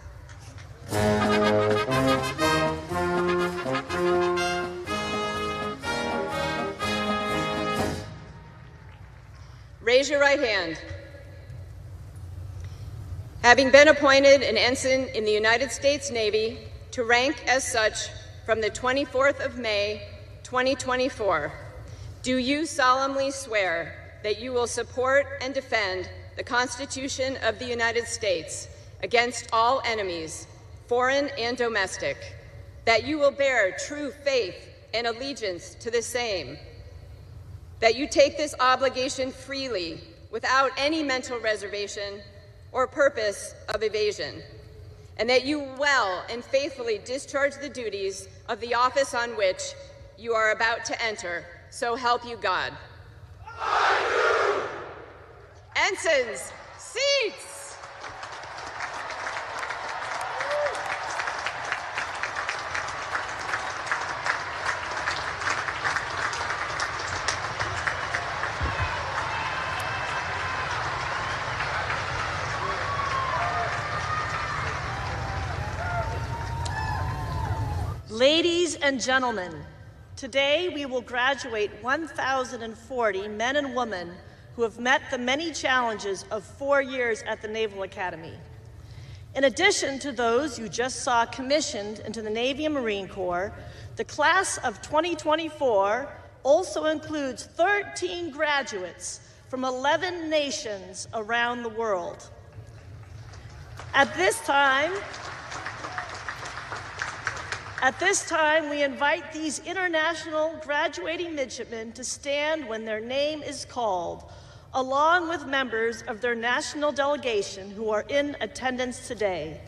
Raise your right hand. Having been appointed an ensign in the United States Navy to rank as such from the 24th of May, 2024, do you solemnly swear that you will support and defend the Constitution of the United States against all enemies, foreign and domestic, that you will bear true faith and allegiance to the same, that you take this obligation freely without any mental reservation or purpose of evasion, and that you well and faithfully discharge the duties of the office on which you are about to enter, so help you God. I do! Ensigns, seats! Ladies and gentlemen, today we will graduate 1,040 men and women who have met the many challenges of 4 years at the Naval Academy. In addition to those you just saw commissioned into the Navy and Marine Corps, the class of 2024 also includes 13 graduates from 11 nations around the world. At this time, we invite these international graduating midshipmen to stand when their name is called, along with members of their national delegation who are in attendance today.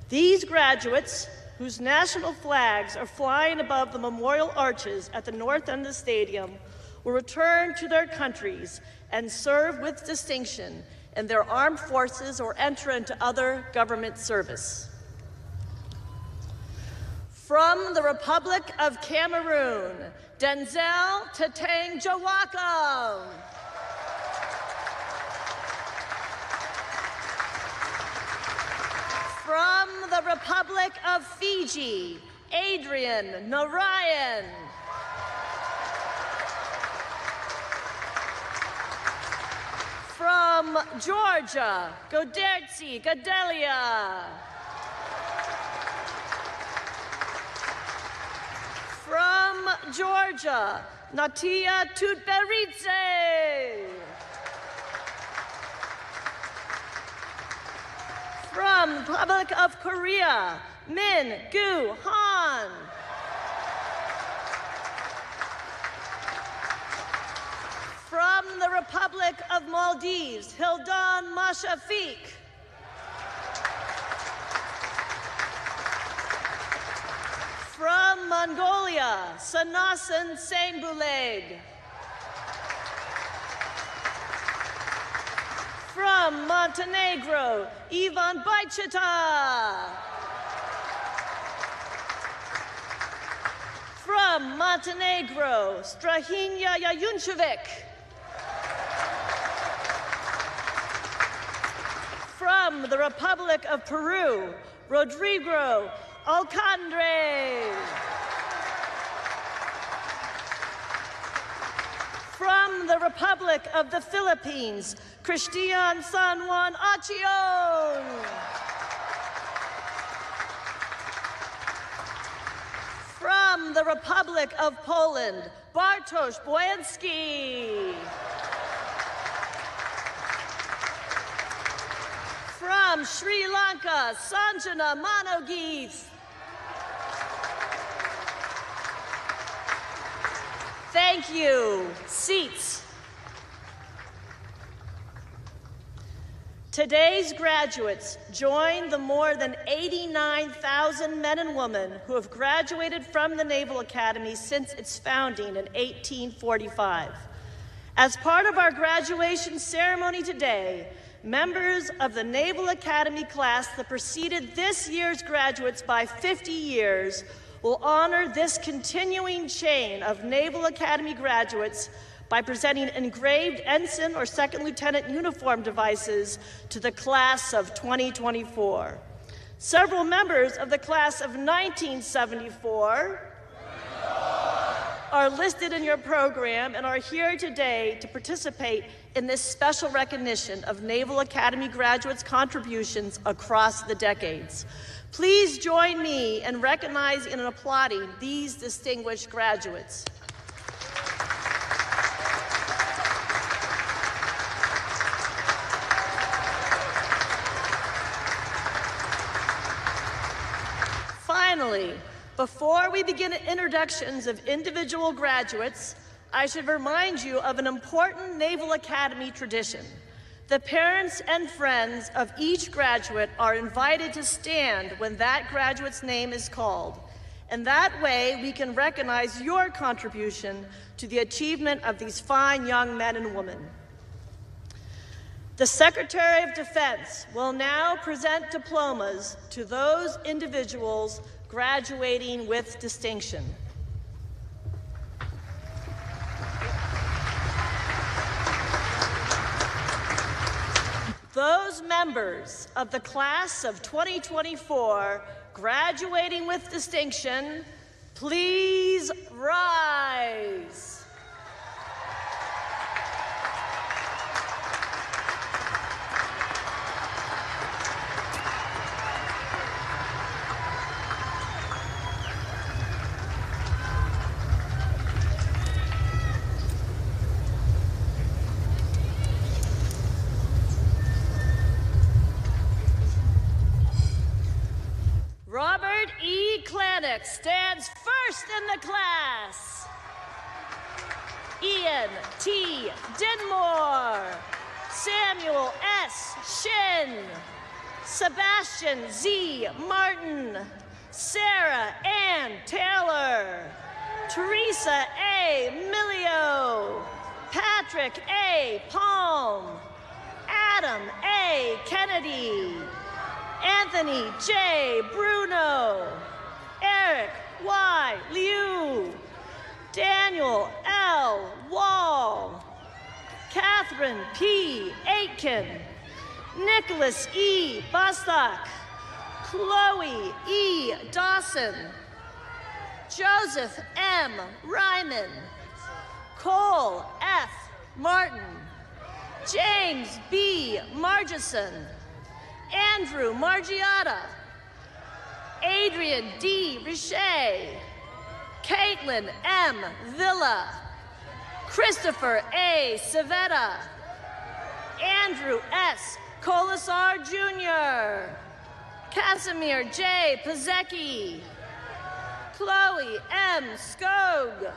These graduates, whose national flags are flying above the memorial arches at the north end of the stadium, will return to their countries and serve with distinction in their armed forces or enter into other government service. From the Republic of Cameroon, Denzel Tatang Jawakam. From the Republic of Fiji, Adrian Narayan. From Georgia, Godertsi Gadelia. From Georgia, Natia Tutberidze. From the Republic of Korea, Min Gu Han. From the Republic of Maldives, Hildan Mashafik. From Mongolia, Sanasan Sainbuleg. From Montenegro, Ivan Bajcheta. From Montenegro, Strahinja Jajunčević. From the Republic of Peru, Rodrigo Alcandre. From the Republic of the Philippines, Christian San Juan Achion. From the Republic of Poland, Bartosz Bojanski. From Sri Lanka, Sanjana Manogeeth. Thank you. Seats. Today's graduates join the more than 89,000 men and women who have graduated from the Naval Academy since its founding in 1845. As part of our graduation ceremony today, members of the Naval Academy class that preceded this year's graduates by 50 years will honor this continuing chain of Naval Academy graduates by presenting engraved ensign or second lieutenant uniform devices to the class of 2024. Several members of the class of 1974 are listed in your program and are here today to participate in this special recognition of Naval Academy graduates' contributions across the decades. Please join me in recognizing and applauding these distinguished graduates. Finally, before we begin introductions of individual graduates, I should remind you of an important Naval Academy tradition. The parents and friends of each graduate are invited to stand when that graduate's name is called. And that way, we can recognize your contribution to the achievement of these fine young men and women. The Secretary of Defense will now present diplomas to those individuals graduating with distinction. Those members of the class of 2024 graduating with distinction, please rise. Robert E. Klanick stands first in the class. Ian T. Dinmore. Samuel S. Shin. Sebastian Z. Martin. Sarah Ann Taylor. Teresa A. Milio. Patrick A. Palm. Adam A. Kennedy. Anthony J. Bruno, Eric Y. Liu, Daniel L. Wall, Catherine P. Aitken, Nicholas E. Bostock, Chloe E. Dawson, Joseph M. Ryman, Cole F. Martin, James B. Margison, Andrew Margiata, Adrian D. Richey, Caitlin M. Villa, Christopher A. Civetta, Andrew S. Colasar Jr., Casimir J. Pazecki, Chloe M. Skog,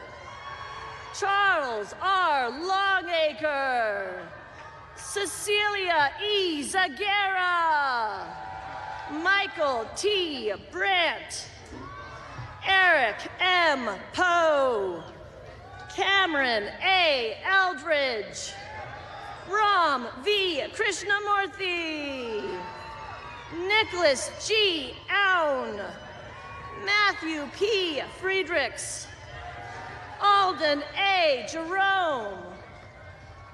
Charles R. Longacre, Cecilia E. Zagara, Michael T. Brandt, Eric M. Poe, Cameron A. Eldridge, Ram V. Krishnamurthy, Nicholas G. Aun, Matthew P. Friedrichs, Alden A. Jerome,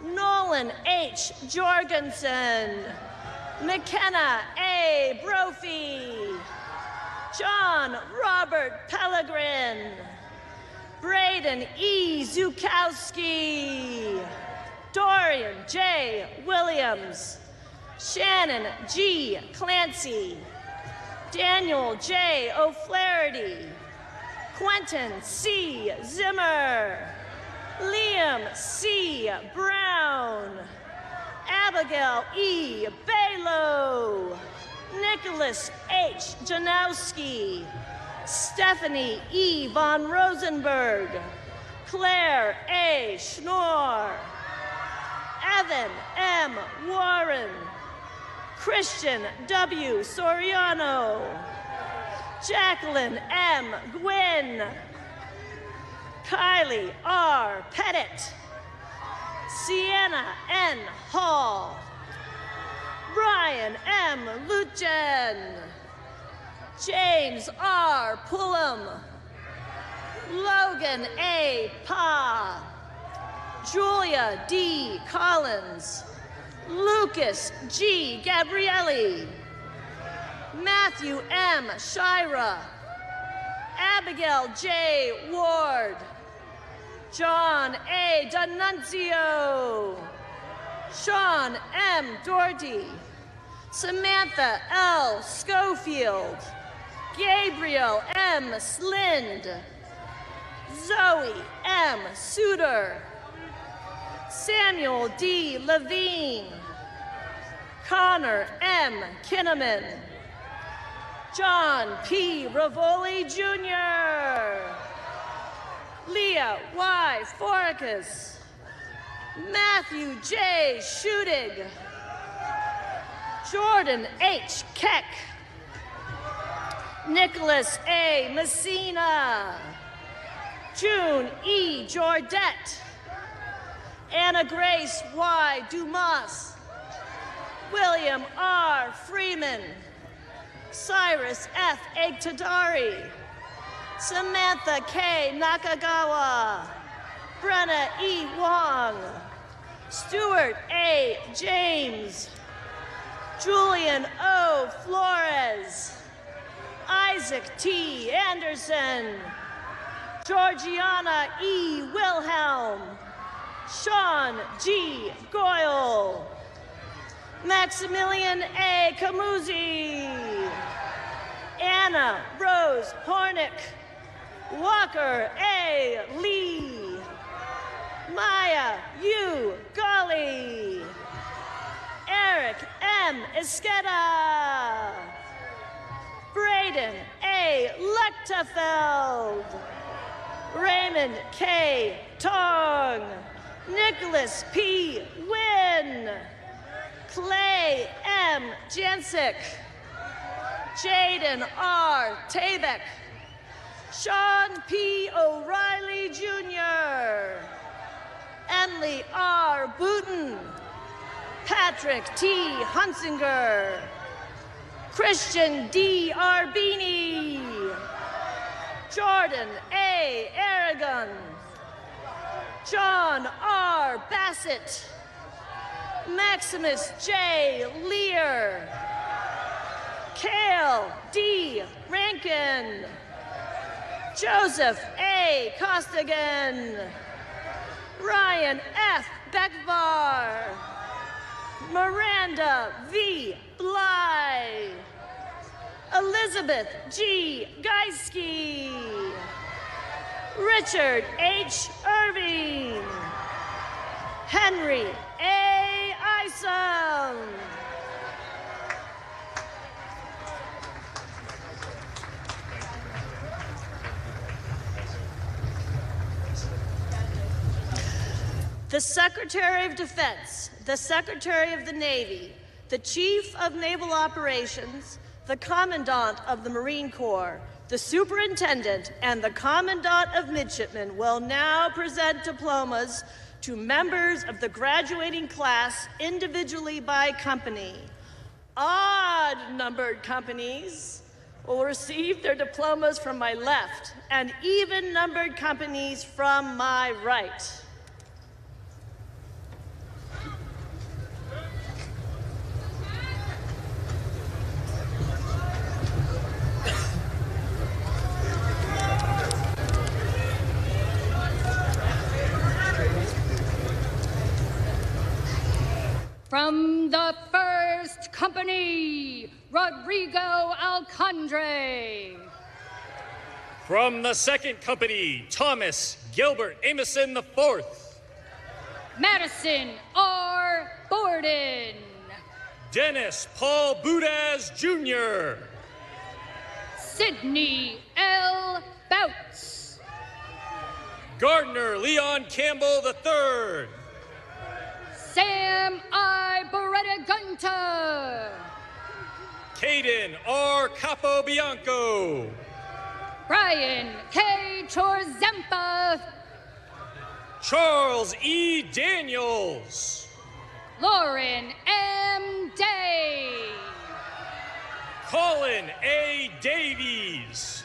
Nolan H. Jorgensen, McKenna A. Brophy, John Robert Pellegrin, Braden E. Zukowski, Dorian J. Williams, Shannon G. Clancy, Daniel J. O'Flaherty, Quentin C. Zimmer, Liam C. Brown, Abigail E. Balo, Nicholas H. Janowski, Stephanie E. von Rosenberg, Claire A. Schnorr, Evan M. Warren, Christian W. Soriano, Jacqueline M. Gwynn, Kylie R. Pettit, Sienna N. Hall, Brian M. Lutjen, James R. Pullum, Logan A. Pa, Julia D. Collins, Lucas G. Gabrielli, Matthew M. Shira, Abigail J. Ward, John A. D'Annunzio, Sean M. Doherty, Samantha L. Schofield, Gabriel M. Slind, Zoe M. Suter, Samuel D. Levine, Connor M. Kinnaman, John P. Rivoli Jr., Leah Y. Foricus, Matthew J. Schutig, Jordan H. Keck, Nicholas A. Messina, June E. Jordette, Anna Grace Y. Dumas, William R. Freeman, Cyrus F. Egtadari, Samantha K. Nakagawa, Brenna E. Wong, Stuart A. James, Julian O. Flores, Isaac T. Anderson, Georgiana E. Wilhelm, Sean G. Goyle, Maximilian A. Camuzzi, Anna Rose Hornick, Walker A. Lee, Maya U. Golly, Eric M. Esqueda, Braden A. Lechtefeld, Raymond K. Tong, Nicholas P. Wynn, Clay M. Jensick, Jaden R. Tabek, Sean P. O'Reilly Jr., Emily R. Booten, Patrick T. Hunsinger, Christian D. Arbini, Jordan A. Aragon, John R. Bassett, Maximus J. Lear, Cale D. Rankin, Joseph A. Costigan, Ryan F. Beckvar, Miranda V. Bly, Elizabeth G. Geiske, Richard H. Irving, Henry A. Isom, the Secretary of Defense, the Secretary of the Navy, the Chief of Naval Operations, the Commandant of the Marine Corps, the Superintendent, and the Commandant of Midshipmen will now present diplomas to members of the graduating class individually by company. Odd-numbered companies will receive their diplomas from my left, and even-numbered companies from my right. From the 1st Company, Rodrigo Alcondre. From the 2nd Company, Thomas Gilbert Amoson IV. Madison R. Borden. Dennis Paul Budaz Jr. Sidney L. Bouts. Gardner Leon Campbell III. Sam I. Beretta Gunter. Caden R. Capobianco. Brian K. Chorzempa. Charles E. Daniels. Lauren M. Day. Colin A. Davies.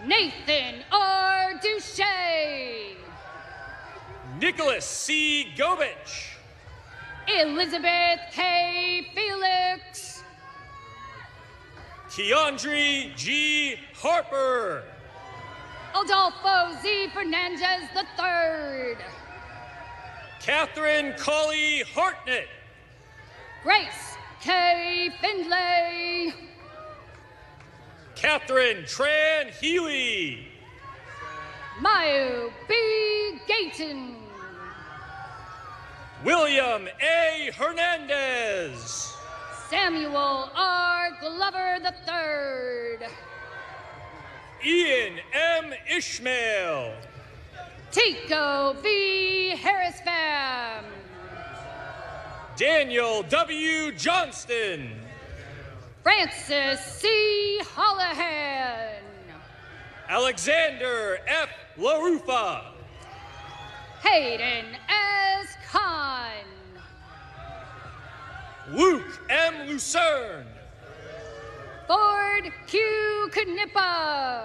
Nathan R. Duche. Nicholas C. Govich. Elizabeth K. Felix. Keandre G. Harper. Adolfo Z. Fernandez III. Catherine Colley Hartnett. Grace K. Findlay. Catherine Tran Healy. Mayu B. Gayton. William A. Hernandez. Samuel R. Glover III. Ian M. Ishmael. Tico V. Harris Pham. Daniel W. Johnston. Francis C. Holohan. Alexander F. LaRufa. Hayden S. Khan. Luke M. Lucerne. Ford Q. Knippa.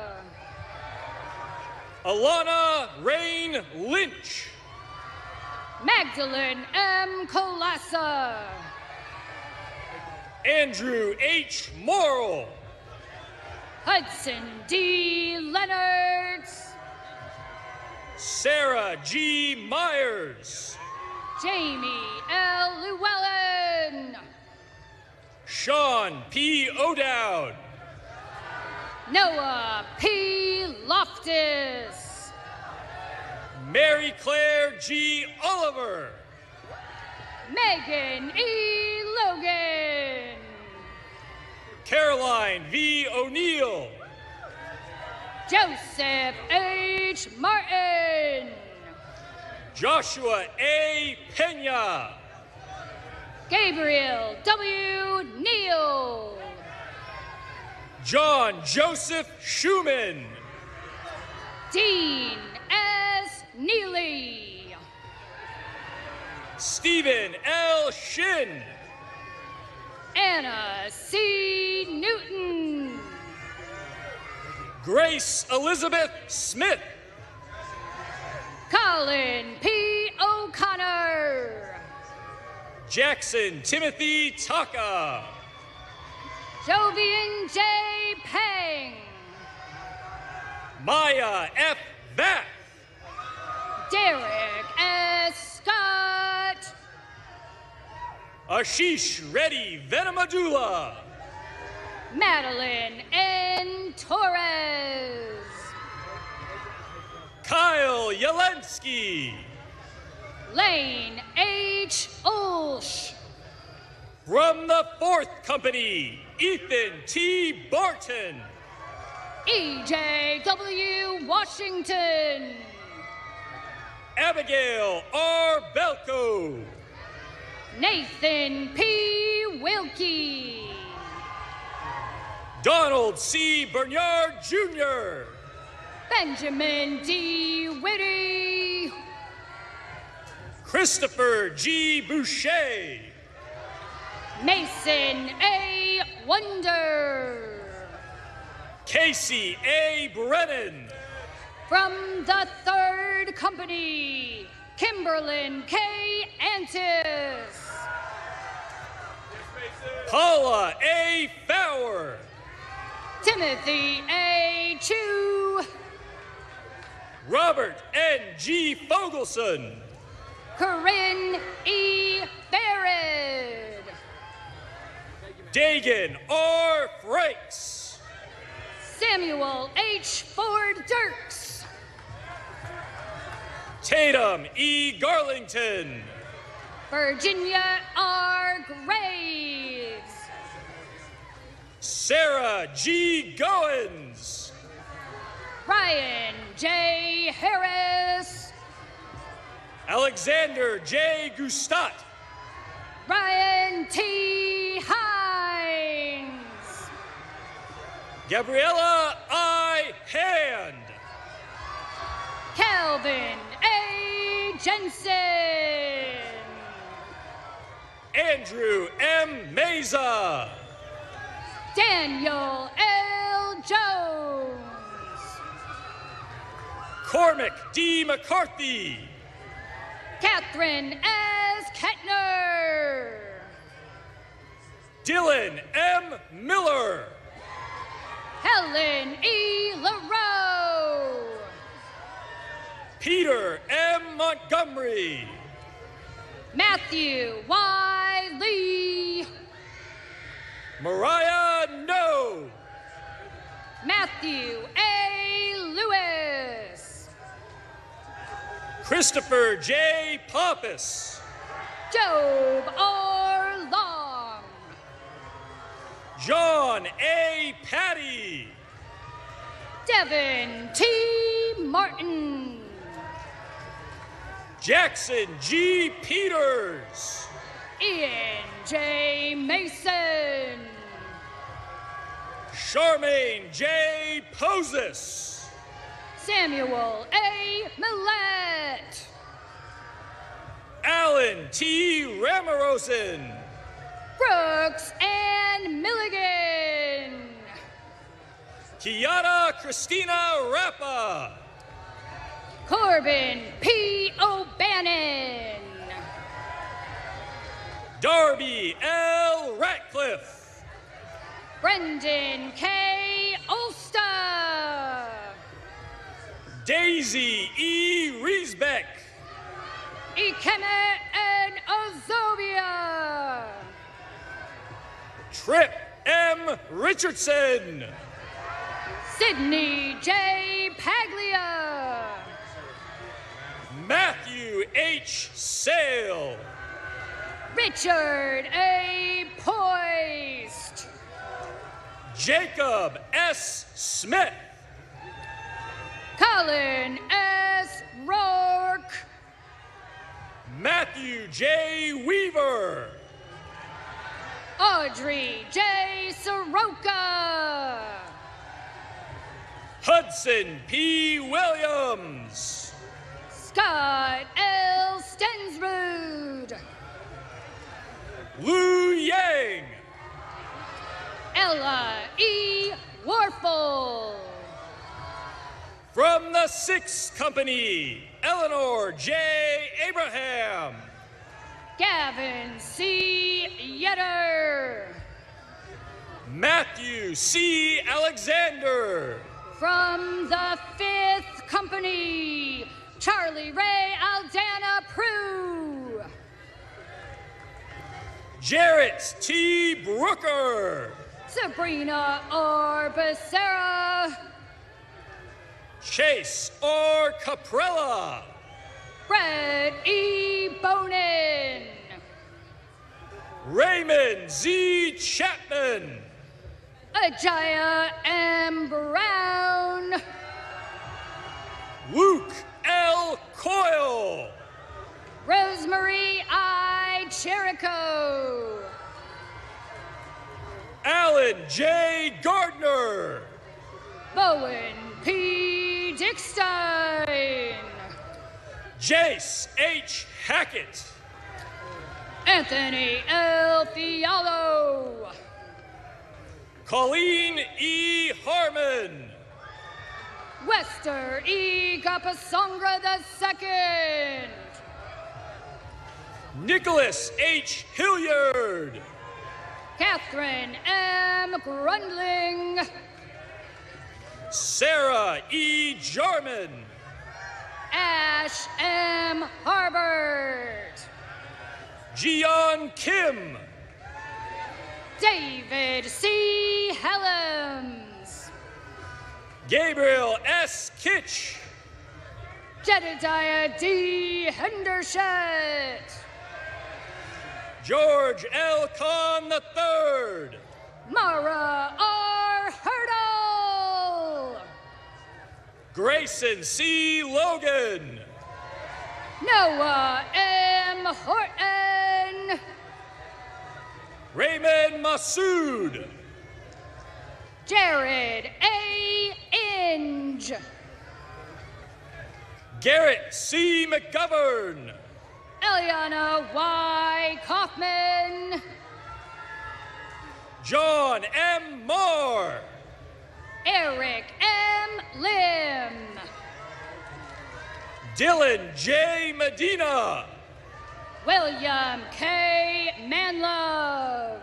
Alana Rain Lynch. Magdalene M. Colassa. Andrew H. Morrill. Hudson D. Leonards. Sarah G. Myers. Jamie L. Llewellyn. Sean P. O'Dowd. Noah P. Loftus. Mary Claire G. Oliver. Megan E. Logan. Caroline V. O'Neill. Joseph H. Martin. Joshua A. Pena. Gabriel W. Neal. John Joseph Schumann. Dean S. Neely. Stephen L. Shin. Anna C. Newton. Grace Elizabeth Smith. Colin P. O'Connor. Jackson Timothy Taka. Jovian J. Peng. Maya F. Vath. Derek S. Scott. Ashish Reddy Venamadula. Madeline N. Torres. Kyle Yelensky. Lane H. Olsch. From the 4th Company, Ethan T. Barton. E.J.W. Washington. Abigail R. Belko. Nathan P. Wilkie. Donald C. Bernard Jr. Benjamin D. Whitty. Christopher G. Boucher. Mason A. Wonder. Casey A. Brennan. From the 3rd Company, Kimberlyn K. Antis. Paula A. Fowler. Timothy A. Chu. Robert N. G. Fogelson. Corinne E. Barrett. Dagan R. Frakes. Samuel H. Ford Dirks. Tatum E. Garlington. Virginia R. Graves. Sarah G. Goins. Ryan J. Harris. Alexander J. Gustat. Ryan T. Hines. Gabriella I. Hand. Calvin A. Jensen. Andrew M. Meza. Daniel L. Jones. Cormac D. McCarthy. Catherine S. Kettner. Dylan M. Miller. Helen E. LaRoe. Peter M. Montgomery. Matthew Y. Lee. Mariah No. Matthew A. Lewis. Christopher J. Pappas. Job R. Long. John A. Patty. Devin T. Martin. Jackson G. Peters. Ian J. Mason. Charmaine J. Poses. Samuel A. Millette. Alan T. Ramarosen. Brooks Ann Milligan. Kiana Christina Rappa. Corbin P. O'Bannon. Darby L. Ratcliffe. Brendan K. Ulster. Daisy E. Riesbeck. Ikeme N. Azovia. Trip M. Richardson. Sydney J. Paglia. Matthew H. Sale. Richard A. Poist. Jacob S. Smith. Colin S. Rourke. Matthew J. Weaver. Audrey J. Soroka. Hudson P. Williams. Scott L. Stensrud. Lu Yang. Ella E. Warfel. From the 6th Company, Eleanor J. Abraham. Gavin C. Yetter. Matthew C. Alexander. From the 5th Company, Charlie Ray Aldana Prue. Jarrett T. Brooker. Sabrina R. Becerra. Chase R. Caprella. Brett E. Bonin. Raymond Z. Chapman. Ajaya M. Brown. Luke L. Coyle. Rosemary I. Cherico. Alan J. Gardner. Bowen P. Dickstein. Jace H. Hackett. Anthony L. Fialo. Colleen E. Harmon. Wester E. Capasongra II. Nicholas H. Hilliard. Catherine M. Grundling. Sarah E. Jarman. Ash M. Harbert. Gian Kim. David C. Helms. Gabriel S. Kitch. Jedediah D. Hendershot. George L. Kahn III. Mara R. Hurdle. Grayson C. Logan. Noah M. Horton. Raymond Masood. Jared A. Inge. Garrett C. McGovern. Eliana Y. Kaufman. John M. Marr. Eric M. Lim. Dylan J. Medina. William K. Manlove.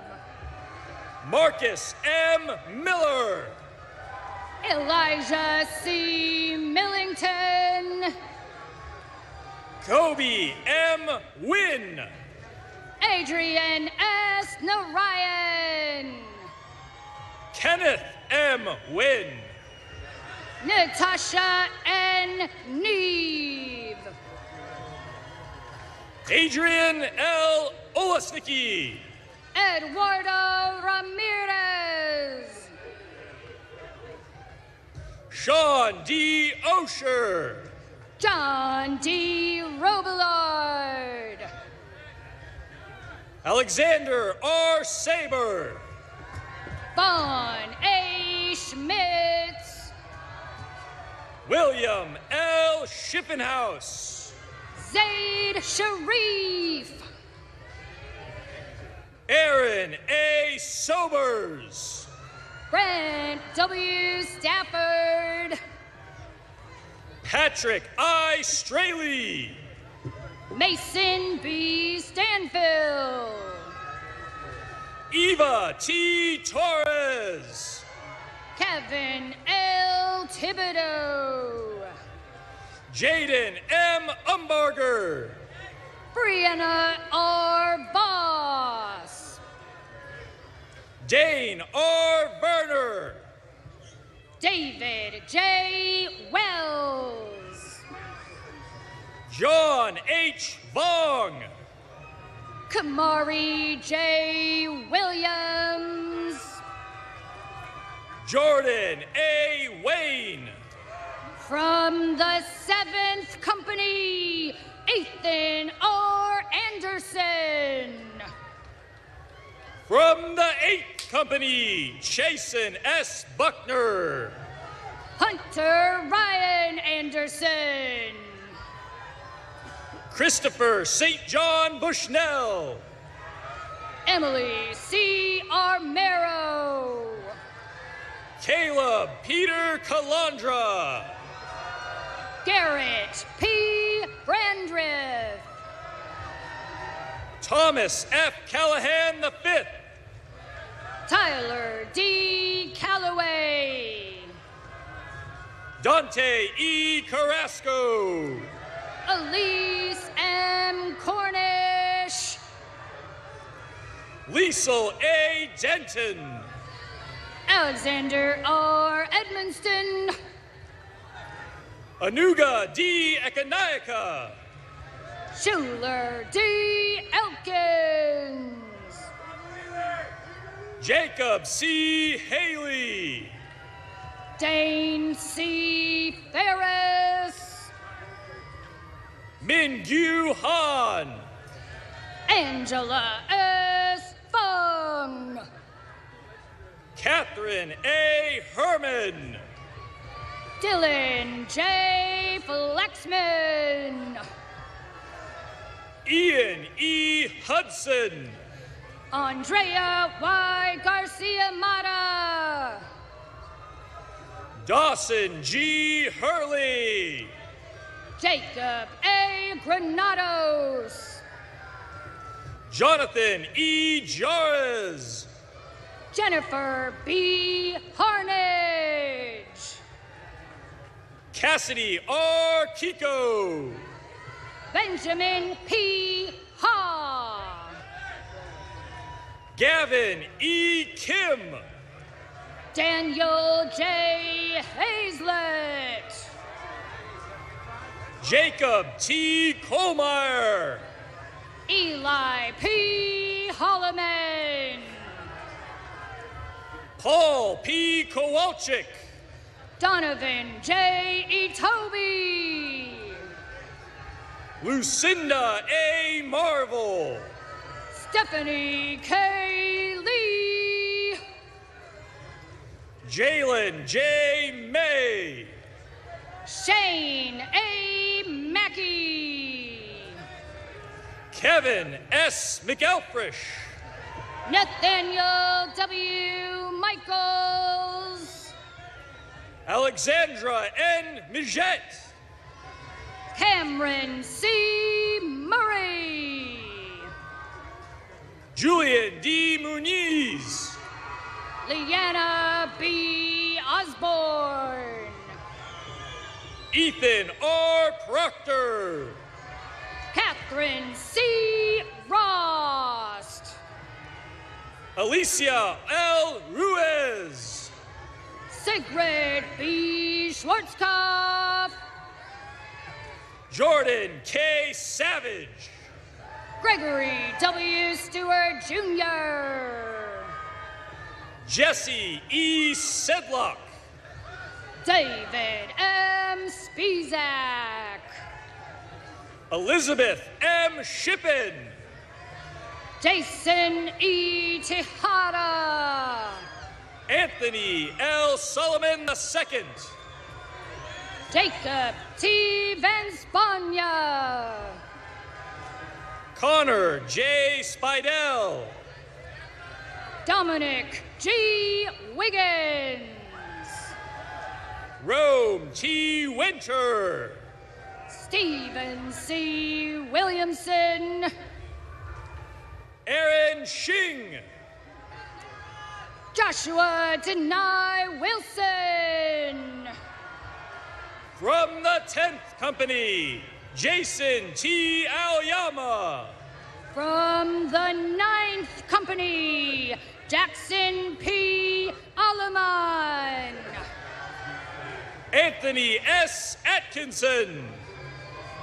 Marcus M. Miller. Elijah C. Millington. Kobe M. Wynn. Adrian S. Narayan. Kenneth M. Wynn. Natasha N. Neve. Adrian L. Olesnicki. Eduardo Ramirez. Sean D. Osher. John D. Robillard. Alexander R. Saber. Vaughn A. Schmitz. William L. Schiffinhaus. Zaid Sharif. Aaron A. Sobers. Brent W. Stafford. Patrick I. Straley. Mason B. Stanfield. Eva T. Torres. Kevin L. Thibodeau. Jaden M. Umbarger. Brianna R. Voss. Dane R. Werner. David J. Wells. John H. Vong. Kamari J. Williams. Jordan A. Wayne. From the 7th Company, Ethan R. Anderson. From the 8th Company, Chasen S. Buckner. Hunter Ryan Anderson. Christopher St. John Bushnell. Emily C. Armero. Caleb Peter Calandra. Garrett P. Brandriff. Thomas F. Callahan V. Tyler D. Calloway. Dante E. Carrasco. Elise M. Cornish. Liesel A. Denton. Alexander R. Edmonston. Anuga D. Ekanaika. Schuler D. Elkins. Jacob C. Haley. Dane C. Ferris. Mingyu Han. Angela S. Fung. Catherine A. Herman. Dylan J. Flexman. Ian E. Hudson. Andrea Y. Garcia Mata. Dawson G. Hurley. Jacob A. Granados. Jonathan E. Jarez. Jennifer B. Harnage. Cassidy R. Kiko. Benjamin P. Ha. Gavin E. Kim. Daniel J. Hazlett. Jacob T. Kohlmeyer. Eli P. Holloman. Paul P. Kowalczyk. Donovan J. Itobi. Lucinda A. Marvel. Stephanie K. Lee. Jalen J. May. Shane A. Mackey. Kevin S. McElfresh. Nathaniel W. Michaels. Alexandra N. Mijette. Cameron C. Murray. Julian D. Muniz. Leanna B. Osborne. Ethan R. Proctor. Catherine C. Rost. Alicia L. Ruiz. Sigrid B. Schwarzkopf. Jordan K. Savage. Gregory W. Stewart Jr. Jesse E. Sedlock. David M. Spizak. Elizabeth M. Shippen. Jason E. Tejada. Anthony L. Solomon II. Jacob T. Van Spania. Connor J. Spidell. Dominic G. Wiggins. Rome T. Winter. Stephen C. Williamson. Aaron Shing. Joshua Denai Wilson. From the 10th Company, Jason T. Aoyama. From the 9th Company, Jackson P. Alaman. Anthony S. Atkinson.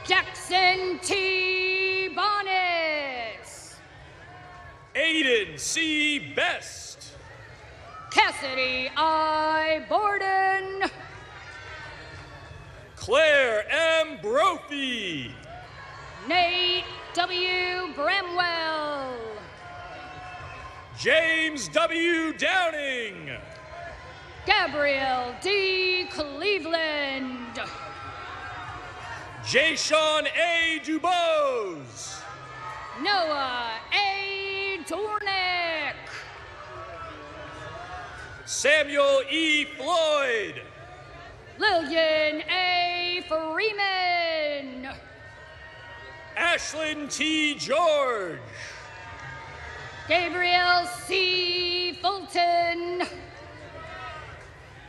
Jackson T. Bonnet. Aiden C. Best. Cassidy I. Borden. Claire M. Brophy. Nate W. Bramwell. James W. Downing. Gabrielle D. Cleveland. Jayshawn A. Dubose. Noah A. Dornick. Samuel E. Floyd. Lillian A. Freeman. Ashlyn T. George. Gabriel C. Fulton.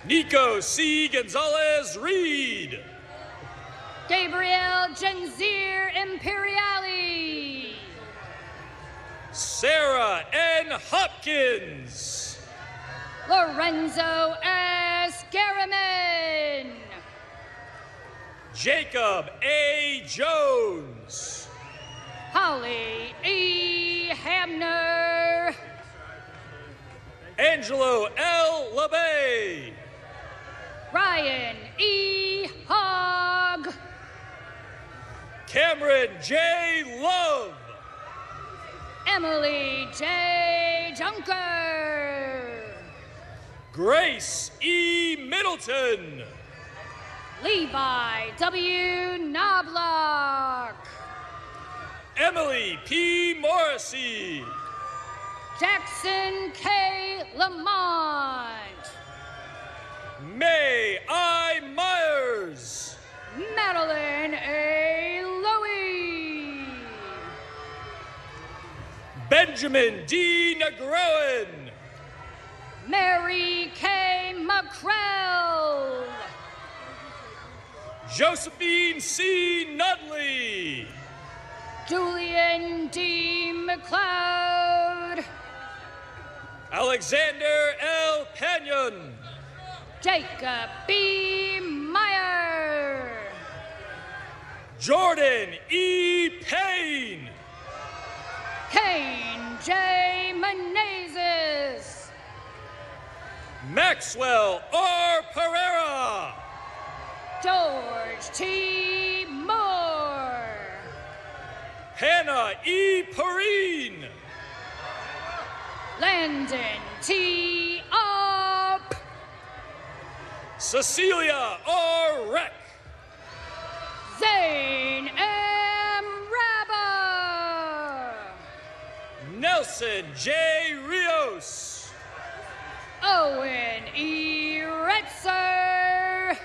Nico C. Gonzalez Reed. Gabriel Genzir Imperiali. Sarah N. Hopkins. Lorenzo S. Garriman. Jacob A. Jones. Holly E. Hamner. Angelo L. LeBay. Ryan E. Hogg. Cameron J. Love. Emily J. Junker. Grace E. Middleton. Levi W. Knobloch. Emily P. Morrissey. Jackson K. Lamont. May I. Myers. Madeline A. Lowy. Benjamin D. Negroen. Mary K. McCrell. Josephine C. Nudley. Julian D. McLeod. Alexander L. Panion. Jacob B. Meyer. Jordan E. Payne. Kane J. Menezes. Maxwell R. Pereira. George T. Moore. Hannah E. Perrine. Landon T. Up. Cecilia R. Reck. Zane M. Rabba. Nelson J. Rios. Owen E. Retzer.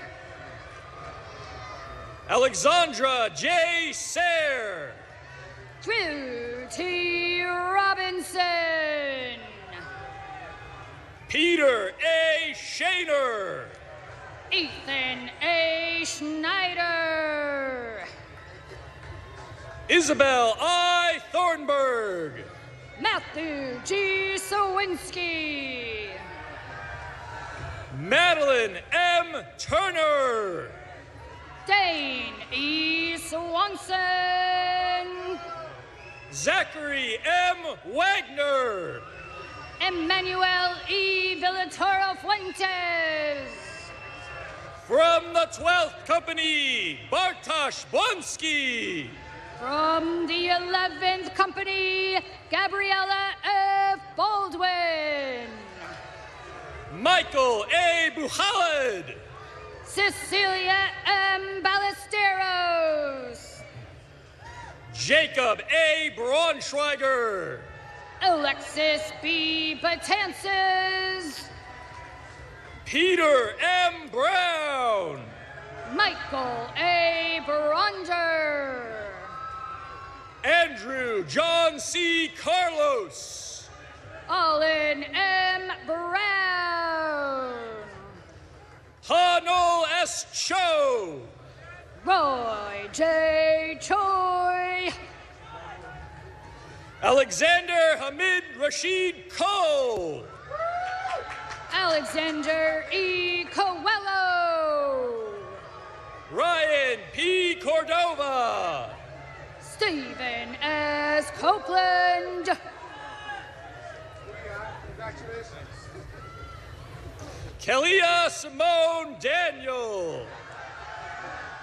Alexandra J. Sayre. Drew T. Robinson. Peter A. Shaner. Ethan A. Schneider. Isabel I. Thornburg. Matthew G. Sawinski. Madeline M. Turner. Dane E. Swanson. Zachary M. Wagner. Emmanuel E. Villatoro Fuentes. From the 12th Company, Bartosz Blonsky. From the 11th Company, Gabriella F. Baldwin. Michael A. Buhalad. Cecilia M. Ballesteros. Jacob A. Braunschweiger. Alexis B. Batances. Peter M. Brown. Michael A. Bronger. Andrew John C. Carlos. Olin M. Brown. Hanol S. Cho. Roy J. Choi. Alexander Hamid Rashid Cole. Alexander E. Coelho. Ryan P. Cordova. Stephen S. Copeland. Kelia Simone Daniel.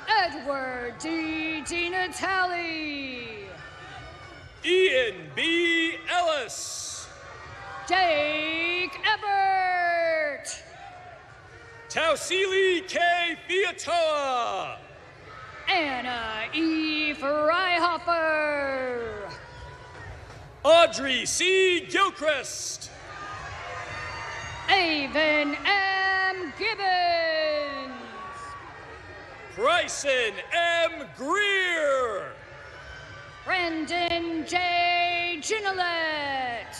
Edward D. DiNatale. Ian B. Ellis. Jake Ebert. Tausili K. Fiatoa. Anna E. Freihofer. Audrey C. Gilchrist. Avon M. Gibbons. Bryson M. Greer. Brendan J. Ginolet.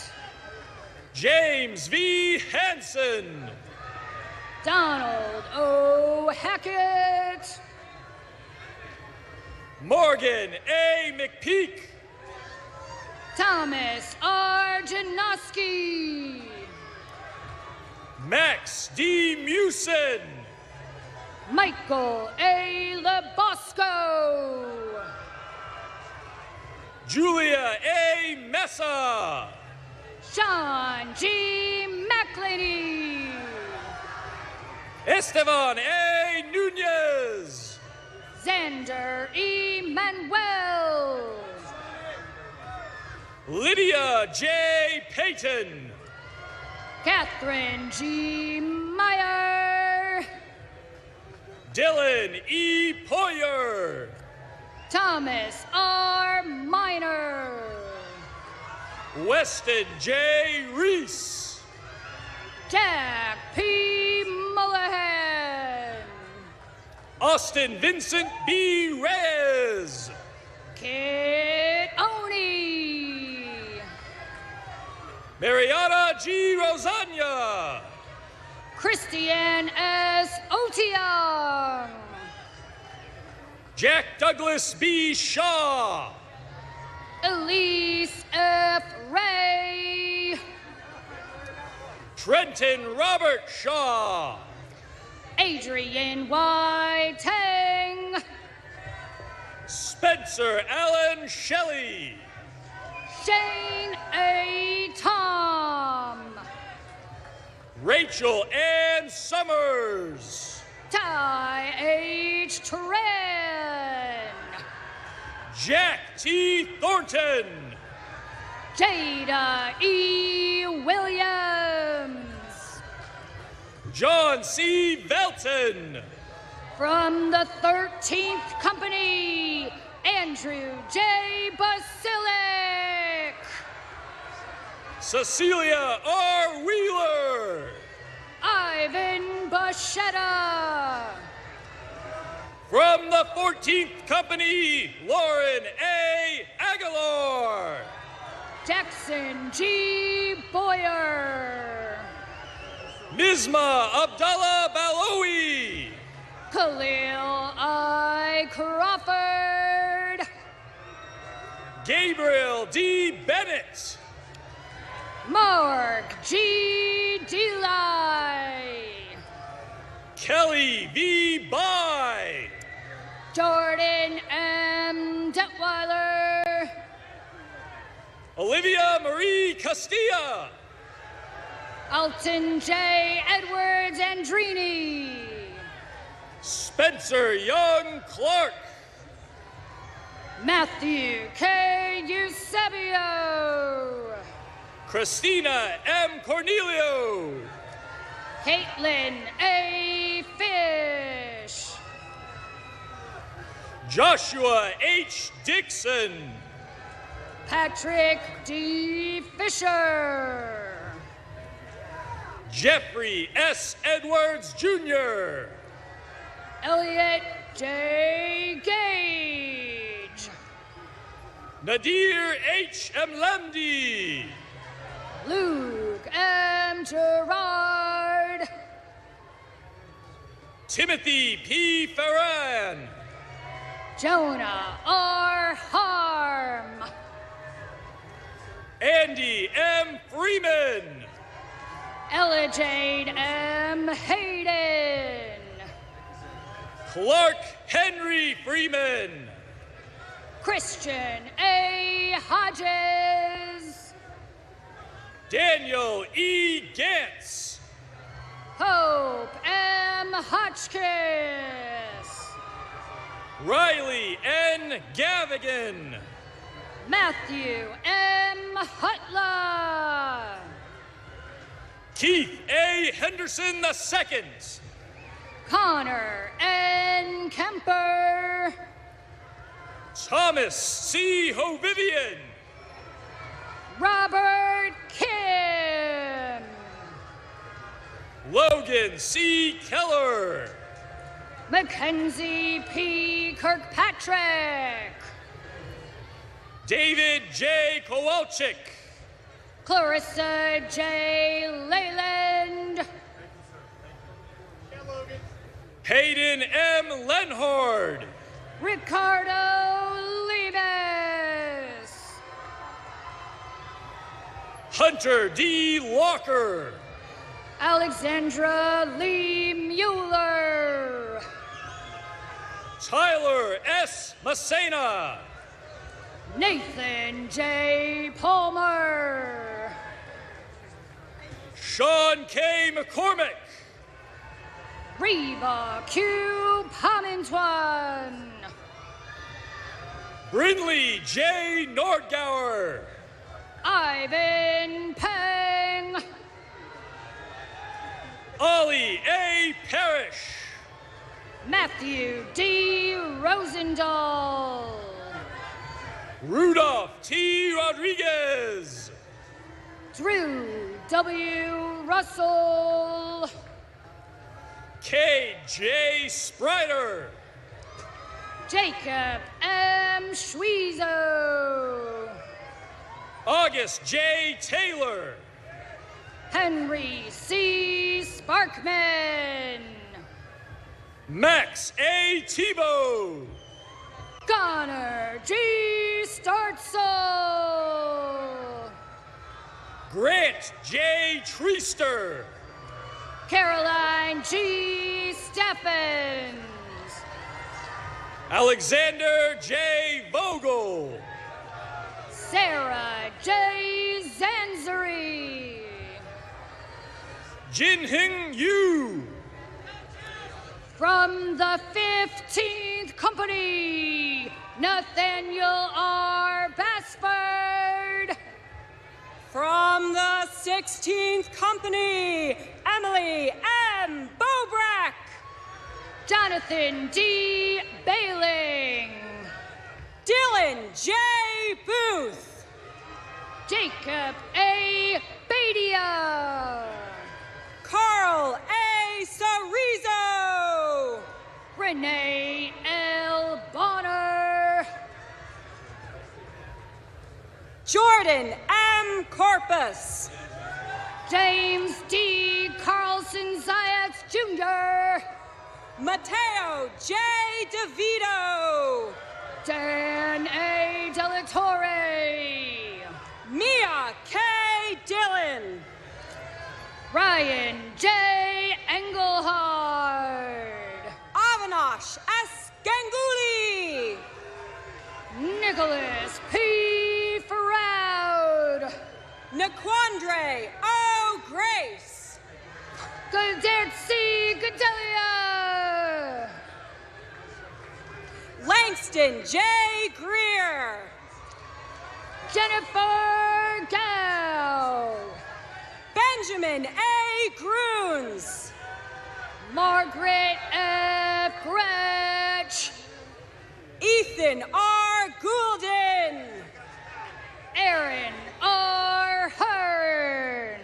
James V. Hansen. Donald O. Hackett. Morgan A. McPeak. Thomas R. Janoski. Max D. Musin. Michael A. Lebosco. Julia A. Mesa. Sean G. McLeany. Esteban A. Nunez. Xander E. Manuel. Lydia J. Payton. Catherine G. Meyer. Dylan E. Poyer. Thomas R. Miner. Weston J. Reese. Jack P. Mullahan. Austin Vincent B. Reyes. Kit Oni. Mariana G. Rosanya. Christian S. Otiang. Jack Douglas B. Shaw. Elise F. Ray. Trenton Robert Shaw. Adrian Y. Tang. Spencer Allen Shelley. Shane A. Tom. Rachel Ann Summers. Ty H. Turan. Jack T. Thornton. Jada E. Williams. John C. Velton. From the 13th Company, Andrew J. Basilic. Cecilia R. Wheeler. Ivan Bashetta. From the 14th Company, Lauren A. Aguilar. Jackson G. Boyer. Mizma Abdallah Baloui. Khalil I. Crawford. Gabriel D. Bennett. Mark G. Delay. Kelly V. By. Jordan M. Detweiler. Olivia Marie Castilla. Alton J. Edwards Andrini. Spencer Young Clark. Matthew K. Eusebio. Christina M. Cornelio. Caitlin A. Fish. Joshua H. Dixon. Patrick D. Fisher. Jeffrey S. Edwards Jr. Elliot J. Gage. Nadir H. Mlamdi. Luke M. Gerard. Timothy P. Farran. Jonah R. Harm. Andy M. Freeman. Ella Jade M. Hayden. Clark Henry Freeman. Christian A. Hodges. Daniel E. Gantz. Hope M. Hotchkiss. Riley N. Gavigan. Matthew M. Hutla. Keith A. Henderson II. Connor N. Kemper. Thomas C. Hovivian. Robert Kim. Logan C. Keller. Mackenzie P. Kirkpatrick. David J. Kowalczyk. Clarissa J. Leyland. Hayden M. Lenhard. Ricardo Levis. Hunter D. Walker. Alexandra Lee Mueller. Tyler S. Massena. Nathan J. Palmer. Sean K. McCormick. Reba Q. Pamintuan. Brindley J. Nordgauer. Ivan Peng. Ollie A. Parrish. Matthew D. Rosendahl. Rudolph T. Rodriguez. Drew W. Russell. K. J. Sprider. Jacob M. Schwiezo. August J. Taylor. Henry C. Sparkman. Max A. Tebow. Connor G. Startzel. Grant J. Treaster. Caroline G. Steffens. Alexander J. Vogel. Sarah J. Zanzari. Jinhing Yu. From the 15th Company, Nathaniel R. Basford. From the 16th Company, Emily M. Bobrack. Jonathan D. Bailing. Dylan J. Booth. Jacob A. Badia. Carl A. Sarizo. Renee L. Bonner. Jordan M. Corpus. James D. Carlson Zayats Jr. Mateo J. DeVito. Dan A. Delatorre. Mia K. Dillon. Ryan J. Engelhard. Avinash S. Ganguly. Nicholas P. Farroud. Naquandre O. Grace. Gadertsi Gadelia. Langston J. Greer. Jennifer Gow. Benjamin A. Grunes. Margaret F. Gretsch. Ethan R. Goulden. Aaron R. Hearn.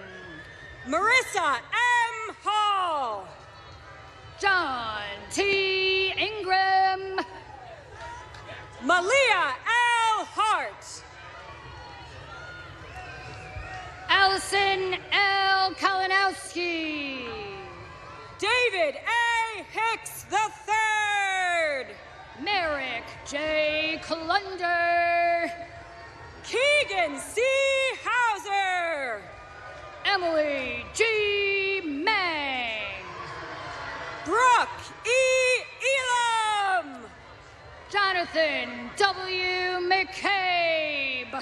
Marissa M. Hall. John T. Ingram. Malia L. Hart. Allison L. Kalinowski. David A. Hicks III. Merrick J. Clunder. Keegan C. Hauser. Emily G. Mang. Brooke E. Elam. Jonathan W. McCabe.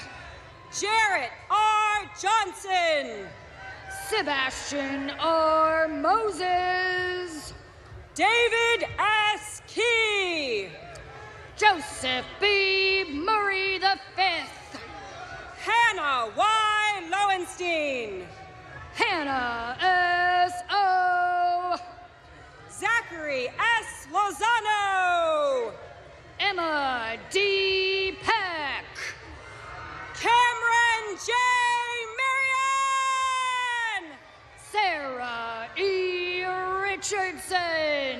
Jarrett R. Johnson. Sebastian R. Moses. David S. Key. Joseph B. Murray V. Hannah Y. Lowenstein. Hannah S. O. Zachary S. Lozano. Emma D. Peck. Cameron J. Marion. Sarah E. Richardson.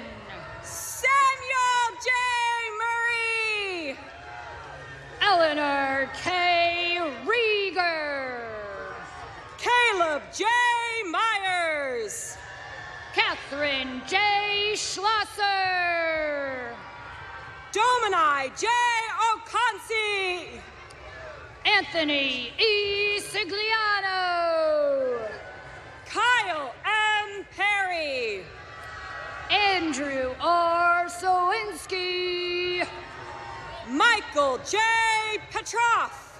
Samuel J. Murray. Eleanor K. Rieger. Caleb J. Myers. Catherine J. Schlosser. Domini J. Oconsi. Anthony E. Sigliano. Kyle M. Perry. Andrew R. Sowinski. Michael J. Petroff.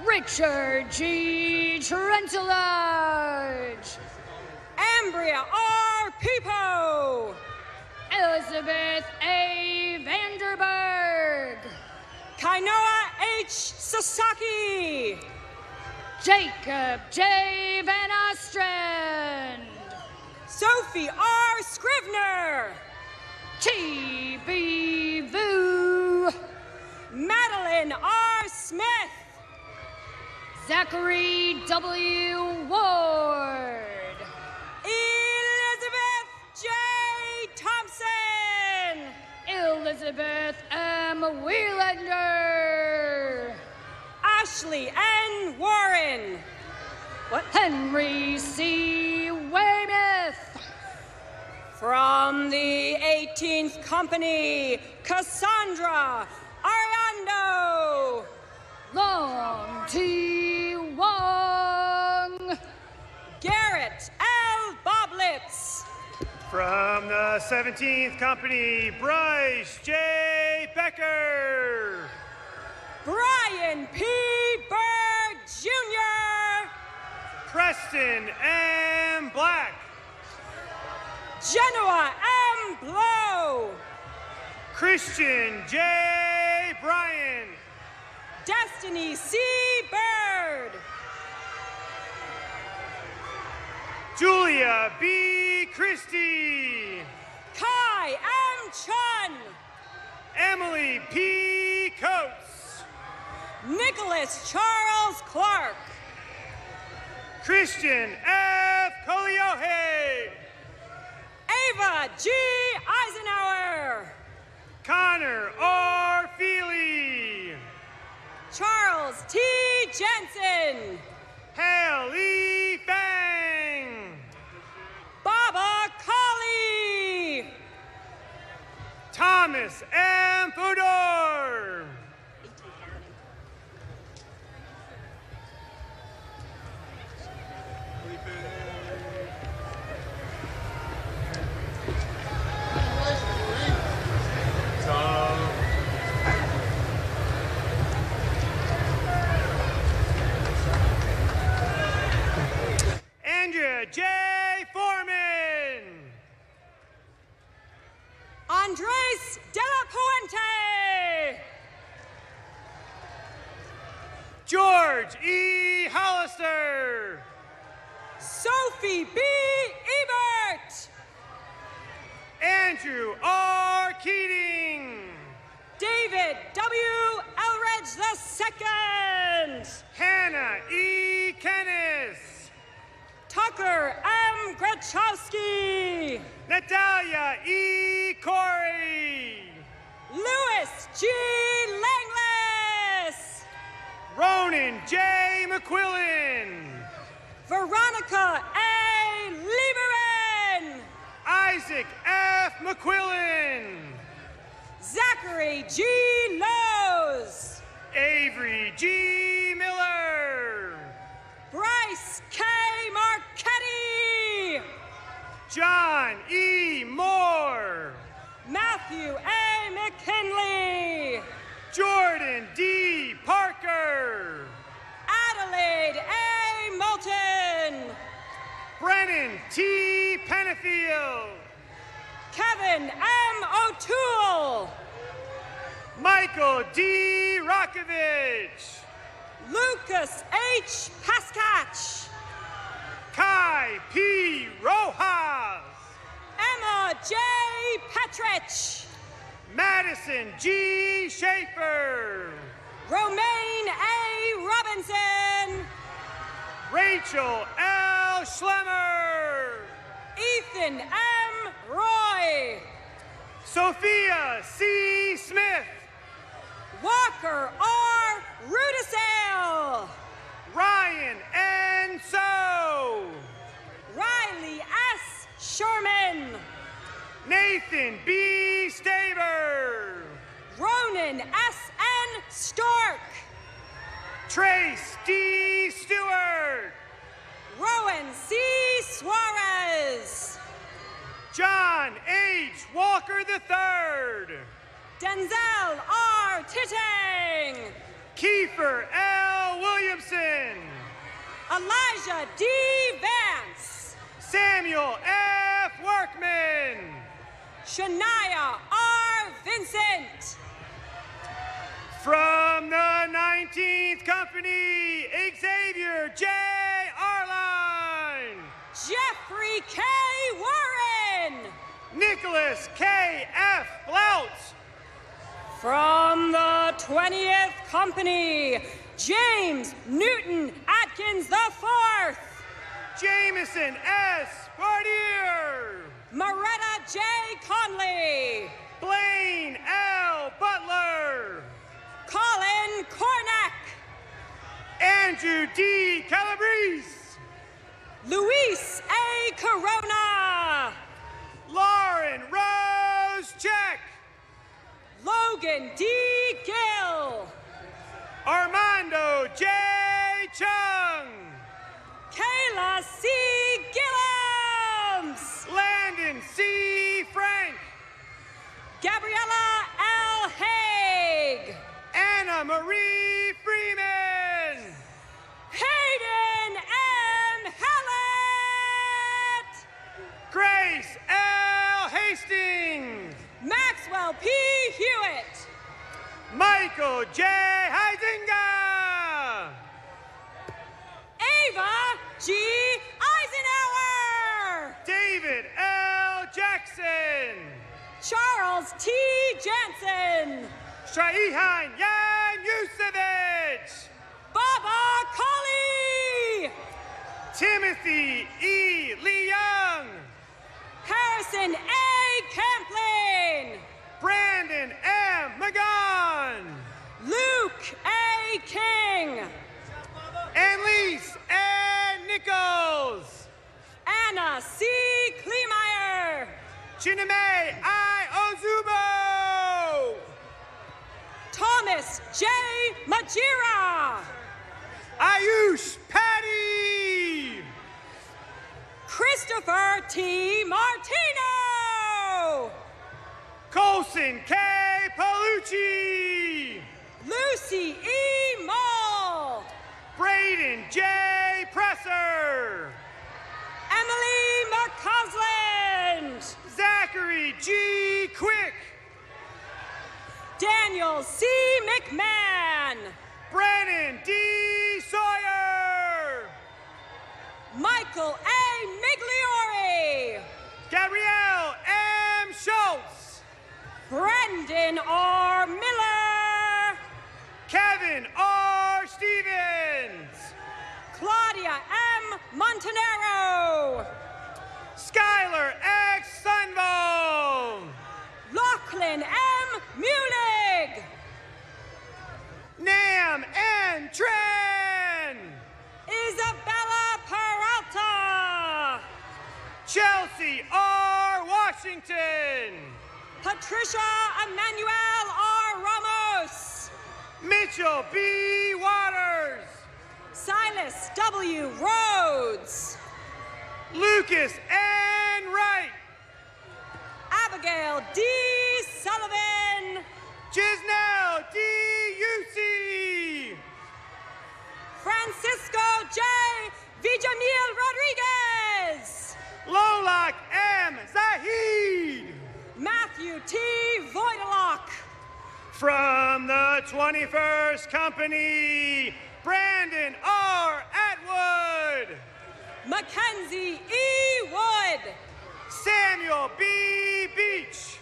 Richard G. Trentilage. Ambria R. Peepo. Elizabeth A. Vanderberg. Kainoa H. Sasaki. Jacob J. Van Ostrand. Sophie R. Scrivener. T.B. Vu. Madeline R. Smith. Zachary W. Ward. Elizabeth J. Thompson. Elizabeth M. Wheelander. Ashley N. Warren. Henry C. Weymouth. From the 18th Company, Cassandra Ariando. Long T. Wong. Garrett L. Boblitz. From the 17th Company, Bryce J. Becker. Brian P. Berg Jr. Preston M. Black. Genoa M. Blow. Christian J. Bryan. Destiny C. Bird. Julia B. Christie. Kai M. Chun. Emily P. Coates. Nicholas Charles Clark. Christian F. Coliohe. Ava G. Eisenhower. Connor R. Feely. Charles T. Jensen. Hale E. Fang. Baba Kali. Thomas M. Fudor. Andrea J. Foreman. Andres de la Puente. George E. Hollister. Sophie B. Ebert. Andrew R. Keating. David W. Elridge II. Hannah E. Kennis. Tucker M. Grachowski. Natalia E. Corey. Louis G. Langless. Ronan J. McQuillan. Veronica A. Lieberman. Isaac F. McQuillan. Zachary G. Lowe's. Avery G. Miller. Bryce K. Marchetti. John E. Moore. Matthew A. McKinley. Jordan D. Parker. Adelaide A. Moulton. Brennan T. Pennifield. Kevin M. O'Toole. Michael D. Rokovich. Lucas H. Paskach. Kai P. Rojas. Emma J. Petrich. Madison G. Schaefer. Romaine A. Robinson. Rachel L. Schlemmer. Ethan M. Roy. Sophia C. Smith. Walker R. Rudisale. Ryan N. So. Riley S. Sherman. Nathan B. Staber. Ronan S. N. Stark. Trace D. Stewart. Rowan C. Suarez. John H. Walker III. Denzel R. Titting. Kiefer L. Williamson. Elijah D. Vance. Samuel F. Workman. Shania R. Vincent. From the 19th Company, Xavier J. Arline. Jeffrey K. Warren. Nicholas K. F. Blount. From the 20th Company, James Newton Atkins IV. Jameson S. Bardier. Moretta J. Conley. Blaine L. Butler. Colin Cornack. Andrew D. Calabrese. Luis A. Corona. Lauren Rose Check. Logan D. Gill. Armando J. Chung. Kayla C. Gillums. Landon C. Frank. Gabriella L. Haig. Anna Marie Freeman. Hayden M. Hallett. Grace L. Hastings. Maxwell P. Hewitt. Michael J. Heisinga. Ava G. Eisenhower. David L. Jackson. Charles T. Jansen. Shaihan Yan Yusevich. Baba Kali. Timothy E. Lee Young. Harrison A. Camplin. Brandon M. McGon. Luke A. King. Annalise N. Nichols. Anna C. Kleemeyer. Chineme I. Ozubo. Thomas J. Majira. Ayush Patty. Christopher T. Martino. Colson K. Palucci. Lucy E. Mall. Braden J. Presser. Emily McCausland. Zachary G. Quick. Daniel C. McMahon. Brennan D. Sawyer. Michael A. Migliori. Gabrielle M. Schultz. Brendan R. Miller. Kevin R. Stevens. Claudia M. Montanaro. Skylar X. Sunvall. Lachlan M. Mulig. Nam N. Tran. Isabella Peralta. Chelsea R. Washington. Patricia Emmanuel R. Ramos. Mitchell B. Waters. Silas W. Rhodes. Lucas N. Wright. Abigail D. Sullivan. Gisnell D. Yusi. Francisco J. Villamil Rodriguez. Lolak M. Zahid. Matthew T. Voidelock. From the 21st Company, Brandon R. Atwood. Mackenzie E. Wood. Samuel B. Beach.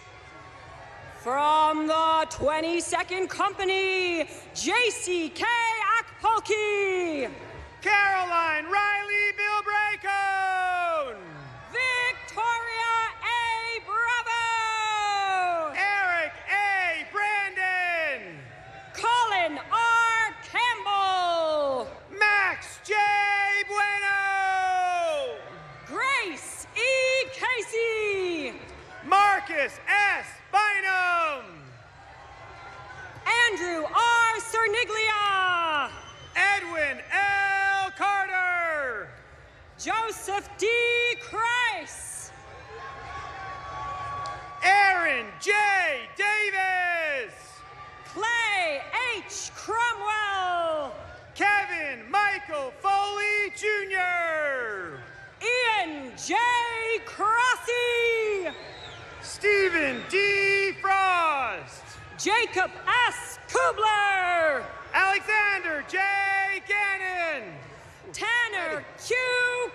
From the 22nd Company, J.C.K. Akpolki. Caroline Riley Bilbracone. Victoria A. Bravo. Eric A. Brandon. Colin R. Campbell. Max J. Bueno. Grace E. Casey. Marcus S. Bynum. Andrew R. Cerniglia. Joseph D. Christ. Aaron J. Davis. Clay H. Cromwell. Kevin Michael Foley Jr. Ian J. Crossy. Stephen D. Frost. Jacob S. Kubler. Alexander J. Gannon. Tanner Q.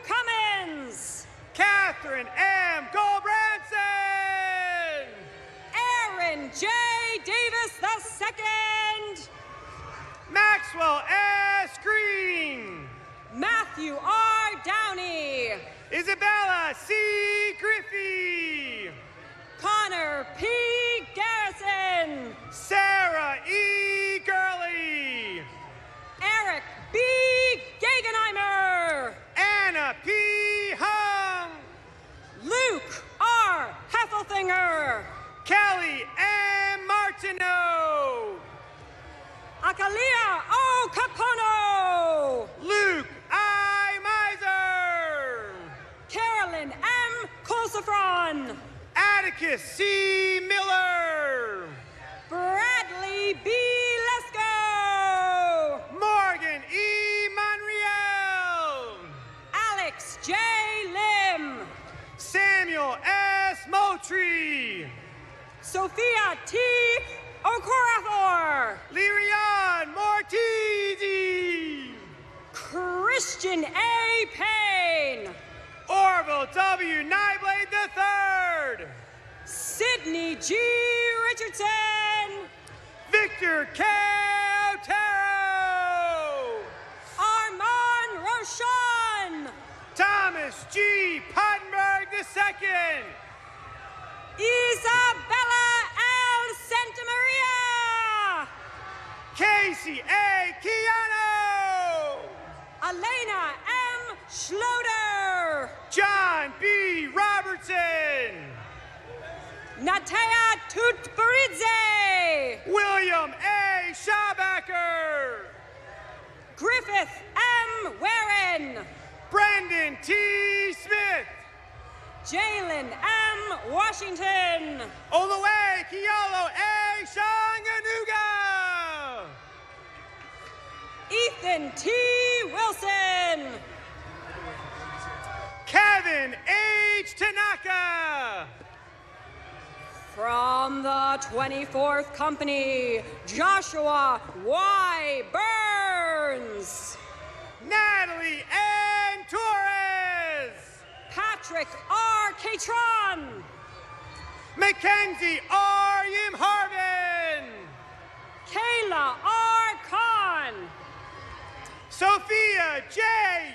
Cummins. Catherine M. Goldbranson. Aaron J. Davis II. Maxwell S. Green. Matthew R. Downey. Isabella C. Griffey. Connor P. Garrison. Sarah E. Gurley. Eric B. Gegenheimer. Anna P. Hung. Luke R. Heffelfinger. Kelly M. Martineau. Akalia O. Capono. Luke I. Miser. Carolyn M. Colsafron. Atticus C. Miller. Bradley B. Lesko. Morgan E. Monreal. Alex J. Lim. Samuel S. Moultrie. Sophia T. Okorafor. Lirian Mortizi. Christian A. Payne. Orville W. Nyblade III. Sydney G. Richardson. Victor K. Otero. Armand Roshan. Thomas G. Pottenberg II. Isabella L. Santamaria. Casey A. Keanu. Elena M. Schloter. John B. Robertson. Natea Tutberidze. William A. Schabacker. Griffith M. Warren. Brendan T. Smith. Jalen M. Washington. Olaway Kiolo A. Shanganuga. Ethan T. Wilson. Kevin H. Tanaka. From the 24th Company, Joshua Y. Burns. Natalie N. Torres. Patrick R. Catron. Mackenzie R. Yim Harvin. Kayla R. Khan. Sophia J.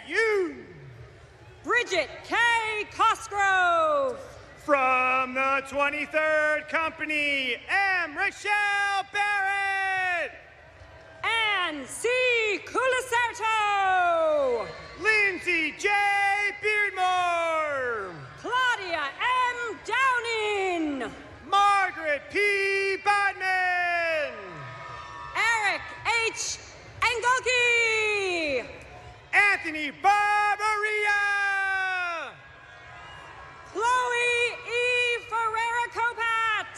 Yoon. Bridget K. Cosgrove. From the 23rd Company, M. Rochelle Barrett. Ann C. Culacerto. Lindsay J. Beardmore. Claudia M. Downing. Margaret P. Bodman. Eric H. Engelke. Anthony Barbaria. Chloe E. Ferreira-Copat.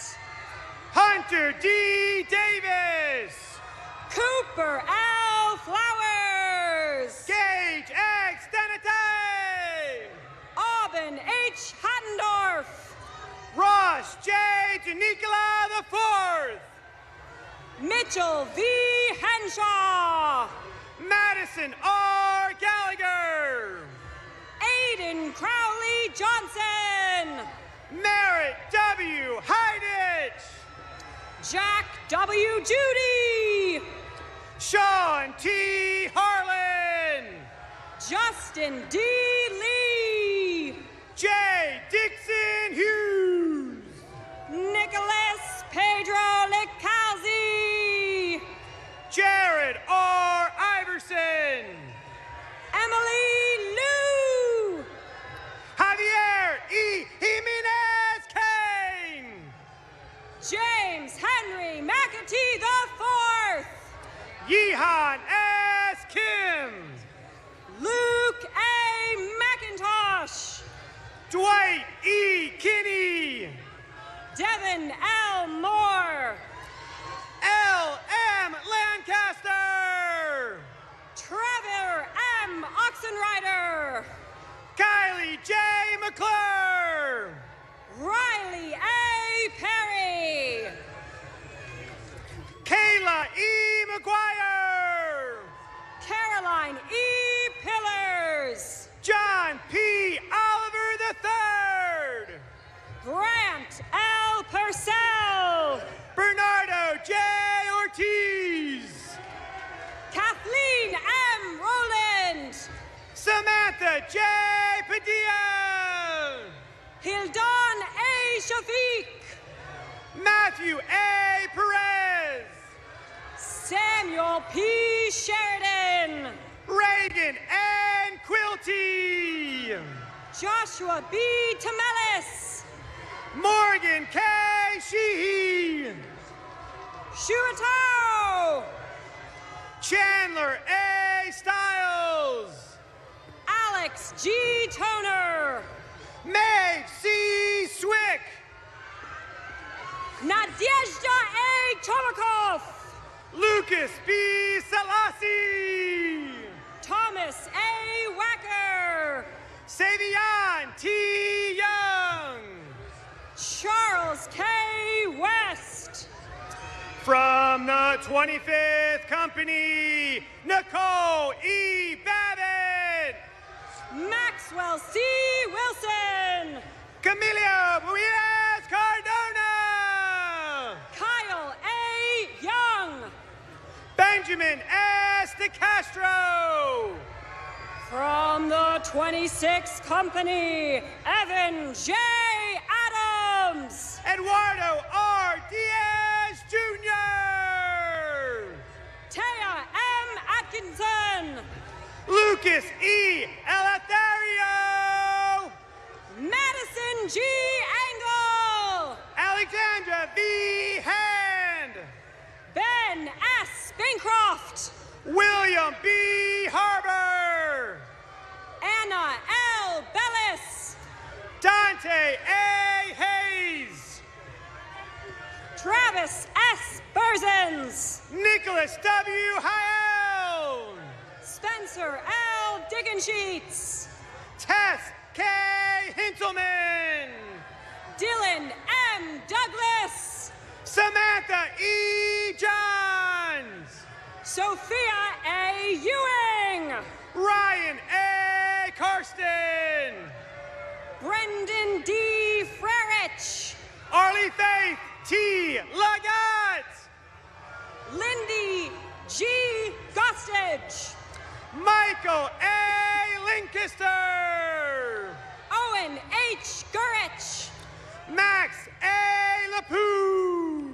Hunter D. Davis. Cooper L. Flowers. Gage X. Denate. Aubin H. Hattendorf. Ross J. DeNicola IV. Mitchell V. Henshaw. Madison R. Gallagher. Aiden Crowley Johnson. Merritt W. Hydich. Jack W. Judy. Sean T. Harlan. Justin D. Lee. J. Dixon Hughes. Nicholas Pedro Licalzi. Jared R. Iverson. Emily Liu. Javier E. Jimenez Kane. James Henry McAtee IV. Yehan S. Kim. Luke A. McIntosh. Dwight E. Kinney. Devin L. Moore. L. M. Lancaster. Trevor M. Oxenrider. Kylie J. McClure. Riley A. Perry. Kayla E. McGuire. Caroline E. Pillars. John P. Oliver III. Grant L. Purcell. Bernardo J. Ortiz. Kathleen M. Rowland. Samantha J. Padilla. Hildon A. Shafiq. Matthew A. Perez. Samuel P. Sheridan. Reagan N. Quilty. Joshua B. Tamelis. Morgan K. Sheehy. Shuato. Chandler A. Stiles. Alex G. Toner. Meg C. Swick. Nadezhda A. Chomikov. Lucas B. Selassie. Thomas A. Wacker. Savion T. Young. Charles K. West. From the 25th Company, Nicole E. Babbitt. Maxwell C. Wilson. Camilo Ruiz Cardona. Kyle A. Young. Benjamin S. DeCastro. From the 26th Company, Evan J. Adams. Eduardo R. Diaz Jr. Taya M. Atkinson. Lucas E. Eleuterio. Madison G. Angle. Alexandra V. Hand. Ben S. Bancroft. William B. Harbor. Anna L. Bellis. Dante A. Hayes. Travis S. Burzens. Nicholas W. Howell. Spencer L. Diggensheets. Tess K. Hintelman. Dylan M. Douglas. Samantha E. Johns. Sophia A. Ewing. Ryan A. Karsten. Brendan D. Frerich. Arlie Faith T. Lagat. Lindy G. Gostage. Michael A. Lancaster. Owen H. Gurich. Max A. Lapou.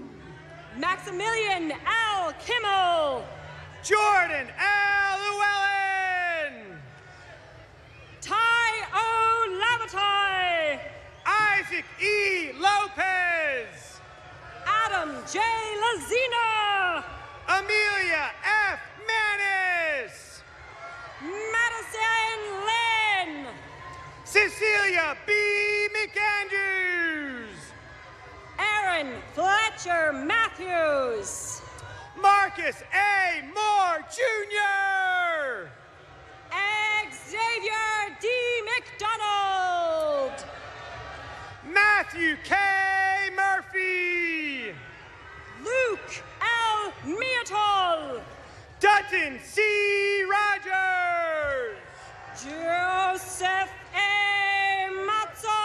Maximilian L. Kimmel. Jordan L. Llewellyn. Ty O. Lavatai. Isaac E. Lopez. Adam J. Lazina. Amelia F. Manis. Madison Lynn. Cecilia B. McAndrews. Aaron Fletcher Matthews. Marcus A. Moore Jr. Xavier D. McDonald. Matthew K. Murphy. Luke L. Miatol. Dutton C. Rogers. Joseph A. Matzo.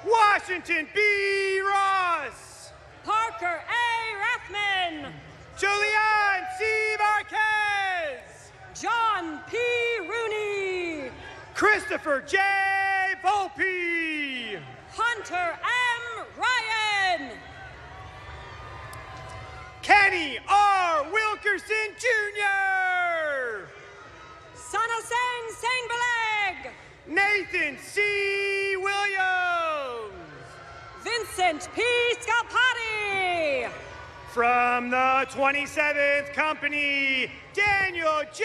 Washington B. Ross. Parker A. Rathman. Julian C. Marquez. John P. Rooney. Christopher J. Volpe. Hunter M. Ryan. Kenny R. Wilkerson Jr. Sanasen Sainbaleg. Nathan C. Williams. Vincent P. Scalpati. From the 27th Company, Daniel J.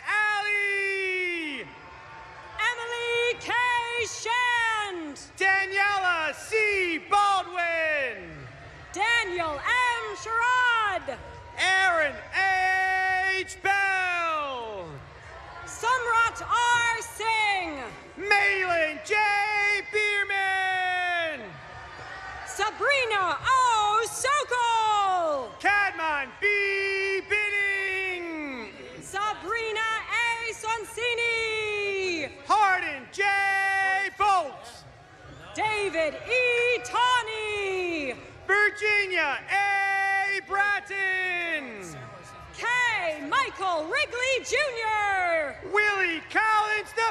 Alley. Emily Wyatt R. Singh. Malin J. Bierman. Sabrina O. Sokol. Cadman B. Bidding. Sabrina A. Sonsini. Hardin J. Bolts. David E. Tawney. Virginia A. Bratton. K. Michael Wrigley Jr. Willie Collins V.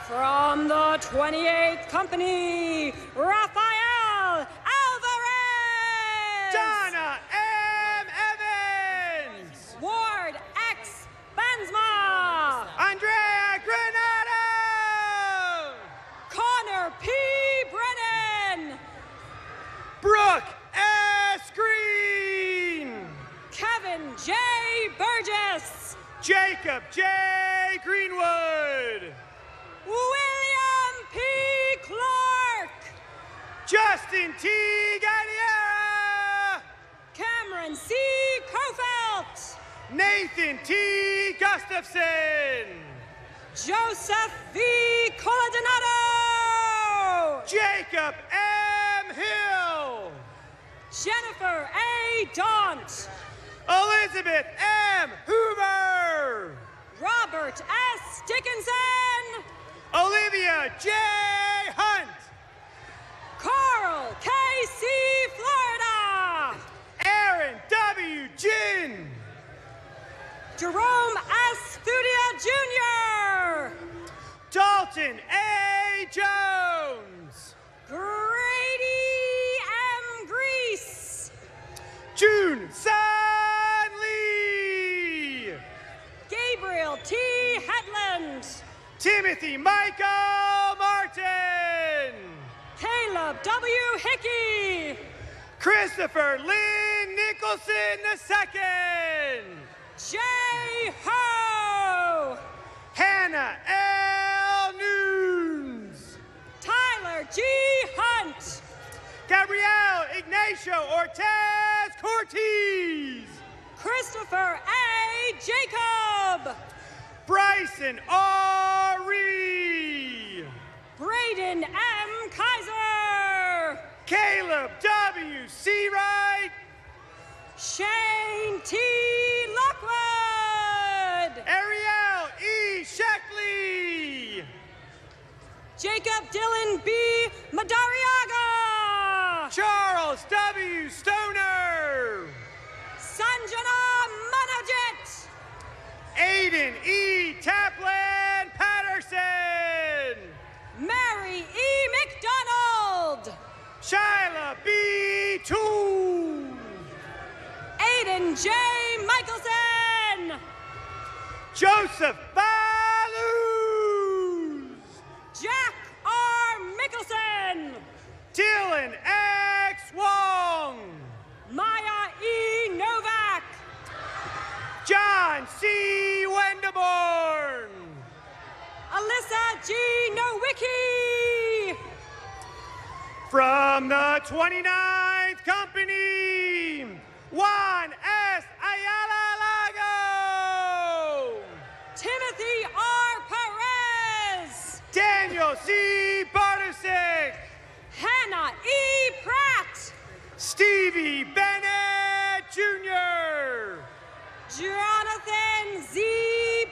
From the 28th Company, Rafael Alvarez! Donna M. Evans. Ward X. Benzma! Andrea Granado. Connor P. Brennan! Brooke S. Green. Kevin J. Burgess! Jacob J. Greenwood. William P. Clark! Justin T. Galliera. Cameron C. Kofelt! Nathan T. Gustafson. Joseph V. Coladonato! Jacob M. Hill. Jennifer A. Daunt! Elizabeth M. Hoover. Robert S. Dickinson! Olivia J. Hunt. Carl K.C. Florida! Aaron W. Ginn. Jerome S. Thudia Jr. Dalton A. Jones. Grady M. Grease. June San Lee. Gabriel T. Hetland. Timothy Michael Martin. Caleb W. Hickey. Christopher Lynn Nicholson II. J. Ho. Hannah L. Nunes. Tyler G. Hunt. Gabrielle Ignacio Ortez Cortez. Christopher A. Jacob. Bryson R. Reed. Braden M. Kaiser. Caleb W. Seawright. Shane T. Lockwood. Ariel E. Sheckley. Jacob Dylan B. Madariaga. Charles W. Stoner. Sanjana Manajit. Aiden E. Taplin Patterson. Mary E. McDonald. Shyla B. Toole. Aiden J. Michelson. Joseph Baluz. Jack R. Mickelson. Dylan X. Wong. Maya E. Novak. John C. Wendeborn. Alyssa G. Nowicki. From the 29th Company, Juan S. Ayala Lago. Timothy R. Perez. Daniel C. Bartosik. Hannah E. Pratt. Stevie Bennett Jr. Jonathan Z.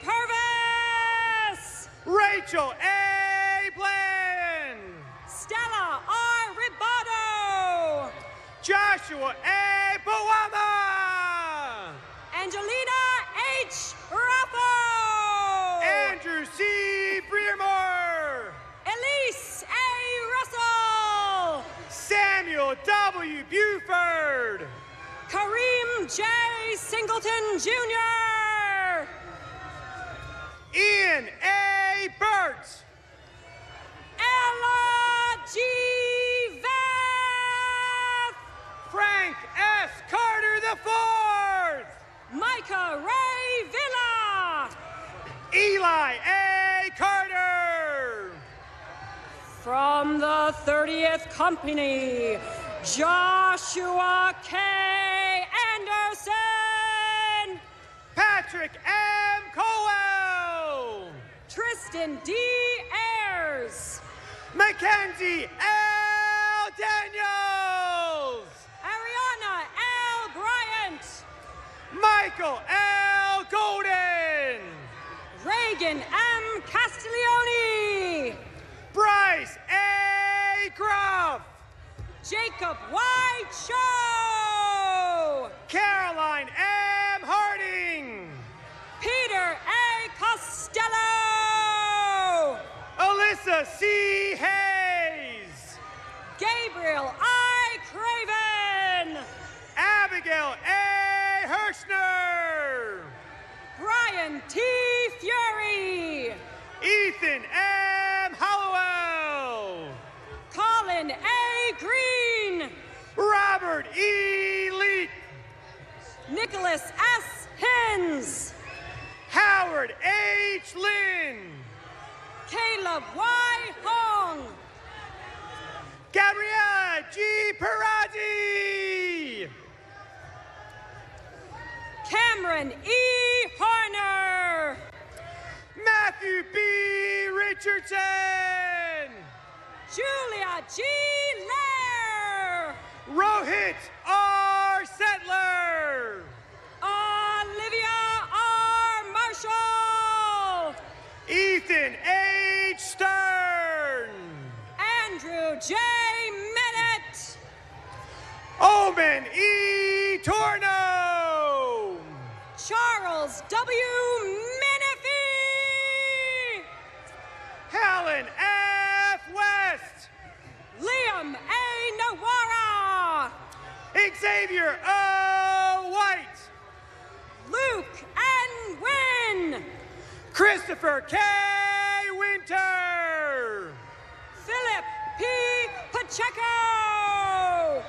Purvis. Rachel A. Bland. Stella R. Ribado. Joshua A. Boama. Angelina H. Raffo. Andrew C. Breermore. Elise A. Russell. Samuel W. Buford. Kareem J. Singleton Jr. Ian A. Burt. Ella G. Veth. Frank S. Carter IV. Micah Ray Villa. Eli A. Carter. From the 30th Company, Joshua K. Anderson. Patrick M. Cohen. Justin D. Ayers. Mackenzie L. Daniels. Ariana L. Bryant. Michael L. Golden. Reagan M. Castiglione. Bryce A. Groff. Jacob Y. Cho. Caroline M. Harding. Peter A. Costello. Alyssa C. Hayes. Gabriel I. Craven. Abigail A. Hirschner. Brian T. Fury. Ethan M. Hollowell. Colin A. Green. Robert E. Leet. Nicholas S. Hins. Howard H. Lynn. Caleb Y. Hong. Gabriella G. Perazzi. Cameron E. Horner. Matthew B. Richardson. Julia G. Lair. Rohit R. Settler. Olivia R. Marshall. Ethan H. Stern. Andrew J. Bennett. Omen E. Torno. Charles W. Menifee. Helen F. West. Liam A. Nawara. Xavier O. White. Luke N. Wynn. Christopher K. Winter. Philip P. Pacheco.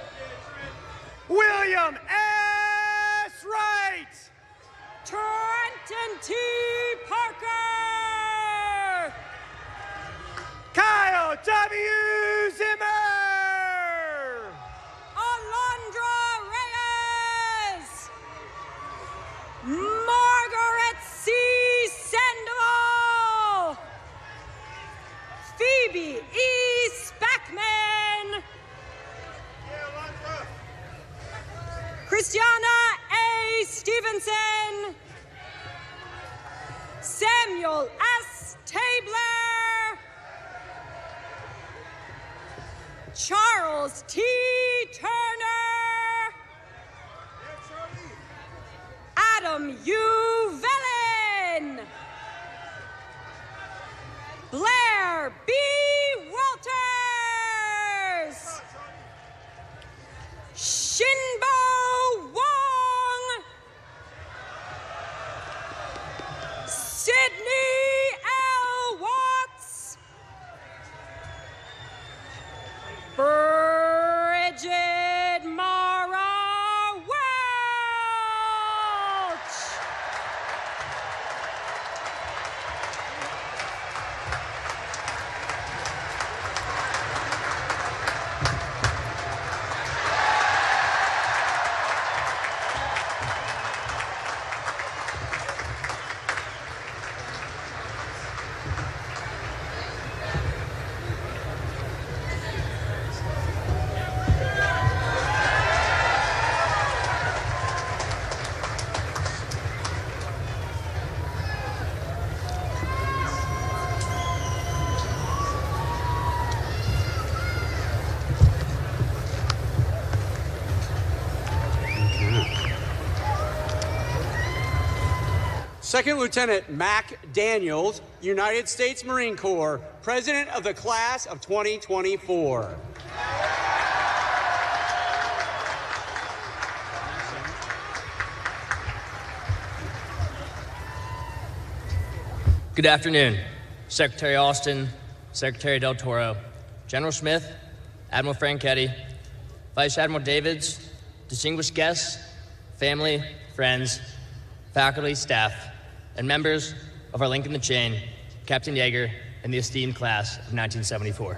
William S. Wright. Trenton T. Parker. Kyle W. Zimmer. Alondra Reyes. Margaret C. Sandoval. Phoebe E. Spackman. Christiana A. Stevenson. Samuel S. Tabler. Charles T. Turner. Adam U. Velen. Blair B. Walters. Shinbo Wong. Sydney L. Watts. Bridget Mara Welch. Second Lieutenant Mac Daniels, United States Marine Corps, President of the Class of 2024. Good afternoon, Secretary Austin, Secretary Del Toro, General Smith, Admiral Franchetti, Vice Admiral Davids, distinguished guests, family, friends, faculty, staff, and members of our link in the chain, Captain Yeager and the esteemed class of 1974.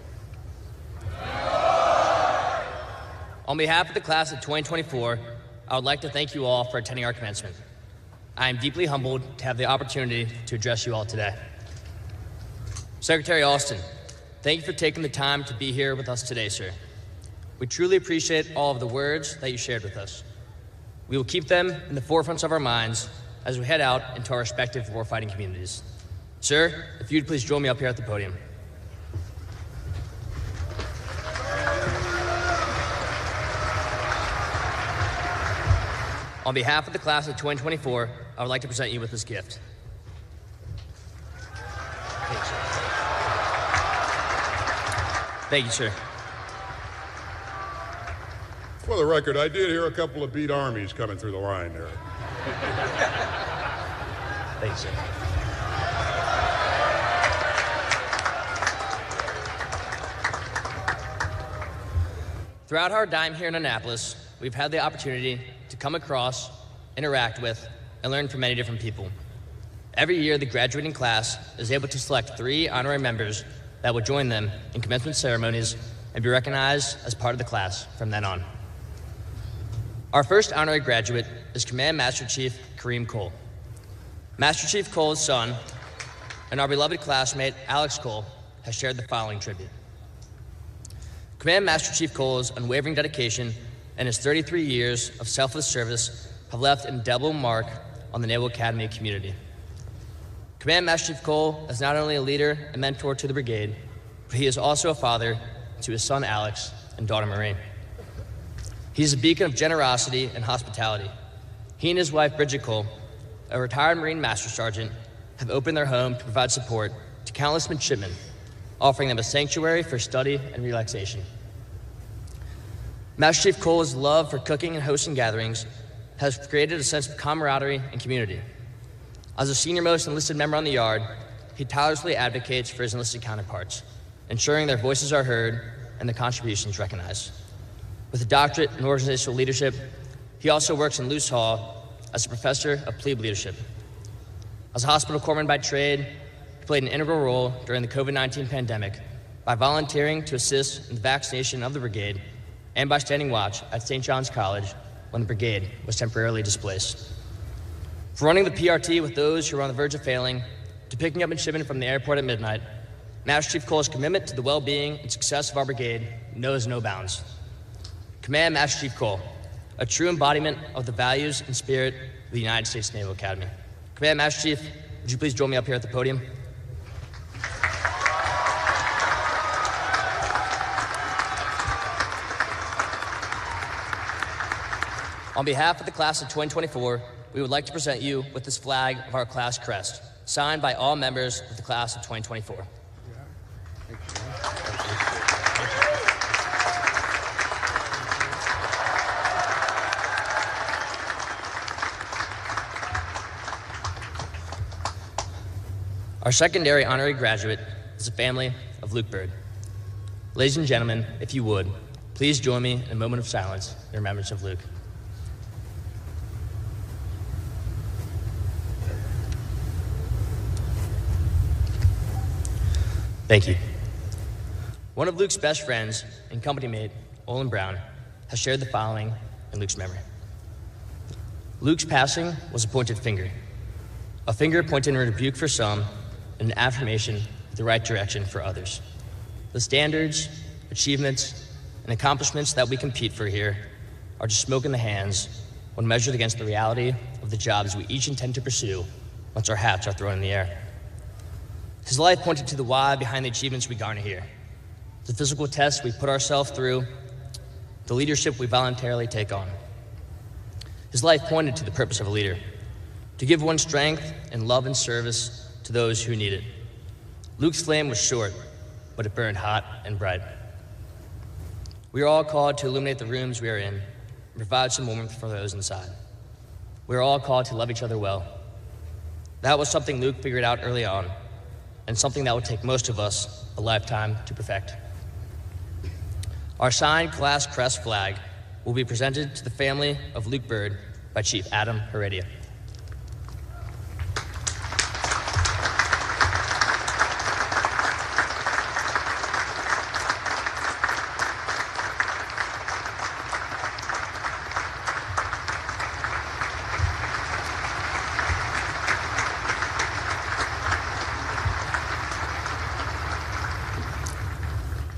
On behalf of the class of 2024, I would like to thank you all for attending our commencement. I am deeply humbled to have the opportunity to address you all today. Secretary Austin, thank you for taking the time to be here with us today, sir. We truly appreciate all of the words that you shared with us. We will keep them in the forefronts of our minds as we head out into our respective warfighting communities. Sir, if you'd please join me up here at the podium. On behalf of the class of 2024, I would like to present you with this gift. Thank you, sir. For the record, I did hear a couple of beat armies coming through the line there. Thank you, sir. Throughout our time here in Annapolis, we've had the opportunity to come across, interact with, and learn from many different people. Every year, the graduating class is able to select 3 honorary members that will join them in commencement ceremonies and be recognized as part of the class from then on. Our first honorary graduate is Command Master Chief Kareem Cole. Master Chief Cole's son and our beloved classmate Alex Cole has shared the following tribute. Command Master Chief Cole's unwavering dedication and his 33 years of selfless service have left an indelible mark on the Naval Academy community. Command Master Chief Cole is not only a leader and mentor to the brigade, but he is also a father to his son Alex and daughter Marie. He is a beacon of generosity and hospitality. He and his wife Bridget Cole, a retired Marine Master Sergeant, have opened their home to provide support to countless midshipmen, offering them a sanctuary for study and relaxation. Master Chief Cole's love for cooking and hosting gatherings has created a sense of camaraderie and community. As a senior-most enlisted member on the yard, he tirelessly advocates for his enlisted counterparts, ensuring their voices are heard and their contributions recognized. With a doctorate in organizational leadership, he also works in Luce Hall as a professor of plebe leadership. As a hospital corpsman by trade, he played an integral role during the COVID-19 pandemic by volunteering to assist in the vaccination of the brigade and by standing watch at St. John's College when the brigade was temporarily displaced. From running the PRT with those who were on the verge of failing, to picking up midshipmen from the airport at midnight, Master Chief Cole's commitment to the well-being and success of our brigade knows no bounds. Command Master Chief Cole, a true embodiment of the values and spirit of the United States Naval Academy. Command Master Chief, would you please join me up here at the podium? On behalf of the class of 2024, we would like to present you with this flag of our class crest, signed by all members of the class of 2024. Our secondary honorary graduate is the family of Luke Bird. Ladies and gentlemen, if you would, please join me in a moment of silence in remembrance of Luke. Thank you. One of Luke's best friends and company mate, Olin Brown, has shared the following in Luke's memory. Luke's passing was a pointed finger. A finger pointing in rebuke for some and an affirmation in the right direction for others. The standards, achievements, and accomplishments that we compete for here are just smoke in the hands when measured against the reality of the jobs we each intend to pursue once our hats are thrown in the air. His life pointed to the why behind the achievements we garner here, the physical tests we put ourselves through, the leadership we voluntarily take on. His life pointed to the purpose of a leader, to give one strength and love and service to those who need it. Luke's flame was short, but it burned hot and bright. We are all called to illuminate the rooms we are in and provide some warmth for those inside. We are all called to love each other well. That was something Luke figured out early on, and something that would take most of us a lifetime to perfect. Our signed class crest flag will be presented to the family of Luke Bird by Chief Adam Heredia.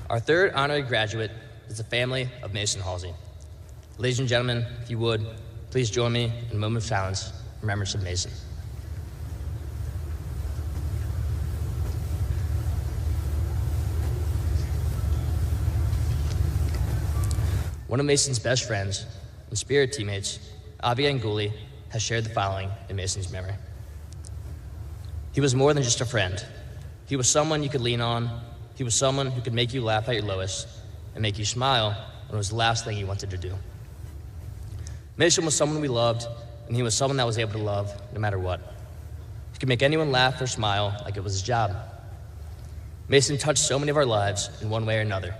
Our third honorary graduate is the family of Mason Halsey. Ladies and gentlemen, if you would, please join me in a moment of silence in remembrance of Mason. One of Mason's best friends and spirit teammates, Avi Anguli, has shared the following in Mason's memory. He was more than just a friend. He was someone you could lean on. He was someone who could make you laugh at your lowest and make you smile when it was the last thing you wanted to do. Mason was someone we loved, and he was someone that was able to love no matter what. He could make anyone laugh or smile like it was his job. Mason touched so many of our lives in one way or another,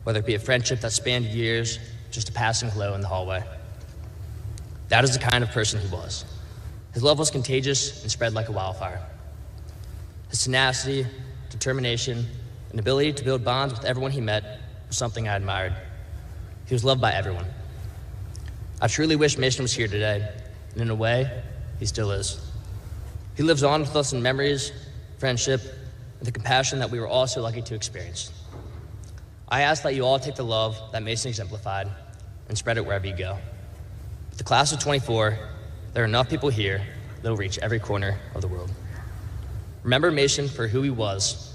whether it be a friendship that spanned years, just a passing hello in the hallway. That is the kind of person he was. His love was contagious and spread like a wildfire. His tenacity, determination, and ability to build bonds with everyone he met was something I admired. He was loved by everyone. I truly wish Mason was here today, and in a way, he still is. He lives on with us in memories, friendship, and the compassion that we were all so lucky to experience. I ask that you all take the love that Mason exemplified and spread it wherever you go. With the class of 24, there are enough people here that will reach every corner of the world. Remember Mason for who he was,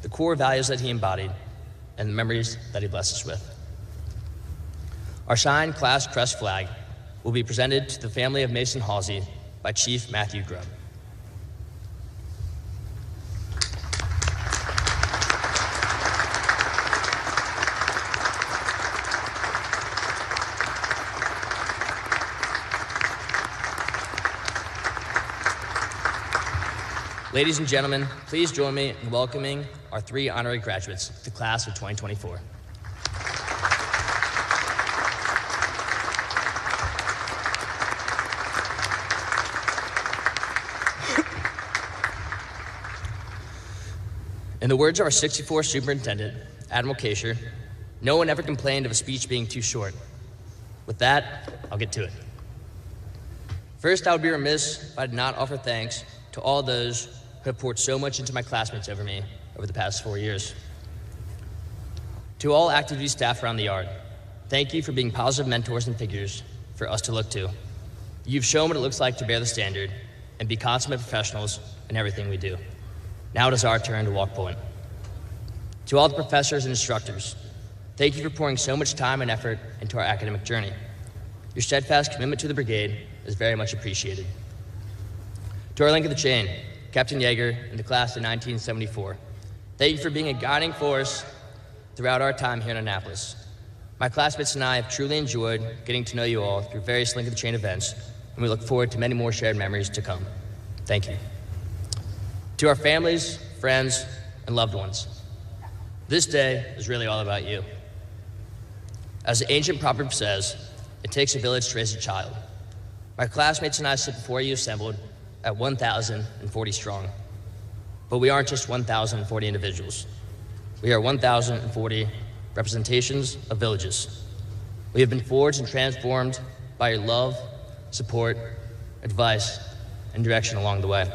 the core values that he embodied, and the memories that he blessed us with. Our Shine Class Crest flag will be presented to the family of Mason Halsey by Chief Matthew Grubb. Ladies and gentlemen, please join me in welcoming our three honorary graduates, the class of 2024. In the words of our 64th superintendent, Admiral Kasher, no one ever complained of a speech being too short. With that, I'll get to it. First, I would be remiss if I did not offer thanks to all those who have poured so much into my classmates over me over the past 4 years. To all active duty staff around the yard, thank you for being positive mentors and figures for us to look to. You've shown what it looks like to bear the standard and be consummate professionals in everything we do. Now it is our turn to walk point. To all the professors and instructors, thank you for pouring so much time and effort into our academic journey. Your steadfast commitment to the brigade is very much appreciated. To our link of the chain, Captain Yeager and the class of 1974, thank you for being a guiding force throughout our time here in Annapolis. My classmates and I have truly enjoyed getting to know you all through various link of the chain events, and we look forward to many more shared memories to come. Thank you. To our families, friends, and loved ones, this day is really all about you. As the ancient proverb says, it takes a village to raise a child. My classmates and I sit before you assembled at 1,040 strong. But we aren't just 1,040 individuals. We are 1,040 representations of villages. We have been forged and transformed by your love, support, advice, and direction along the way.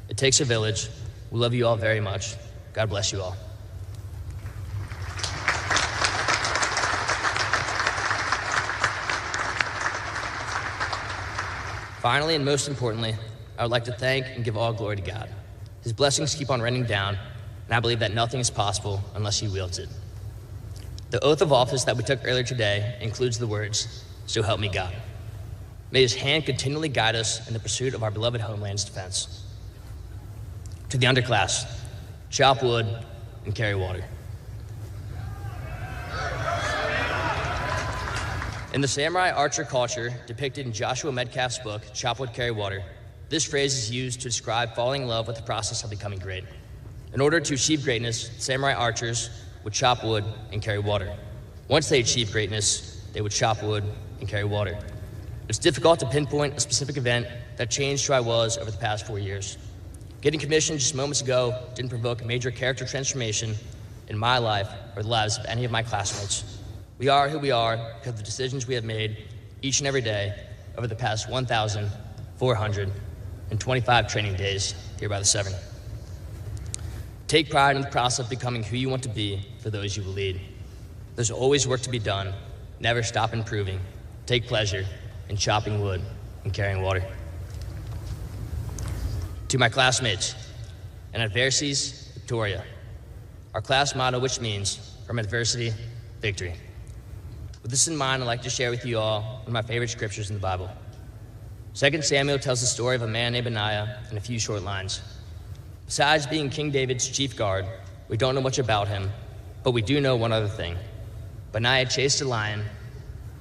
It takes a village. We love you all very much. God bless you all. Finally, and most importantly, I would like to thank and give all glory to God. His blessings keep on raining down, and I believe that nothing is possible unless he wields it. The oath of office that we took earlier today includes the words, "So help me God." May his hand continually guide us in the pursuit of our beloved homeland's defense. To the underclass, chop wood and carry water. In the samurai archer culture depicted in Joshua Metcalf's book, Chop Wood, Carry Water, this phrase is used to describe falling in love with the process of becoming great. In order to achieve greatness, samurai archers would chop wood and carry water. Once they achieved greatness, they would chop wood and carry water. It's difficult to pinpoint a specific event that changed who I was over the past 4 years. Getting commissioned just moments ago didn't provoke a major character transformation in my life or the lives of any of my classmates. We are who we are because of the decisions we have made each and every day over the past 1,425 training days here by the Severn. Take pride in the process of becoming who you want to be for those you will lead. There's always work to be done. Never stop improving. Take pleasure in chopping wood and carrying water. To my classmates, in adversities, Victoria. Our class motto, which means, from adversity, victory. With this in mind, I'd like to share with you all one of my favorite scriptures in the Bible. 2 Samuel tells the story of a man named Benaiah in a few short lines. Besides being King David's chief guard, we don't know much about him, but we do know one other thing. Benaiah chased a lion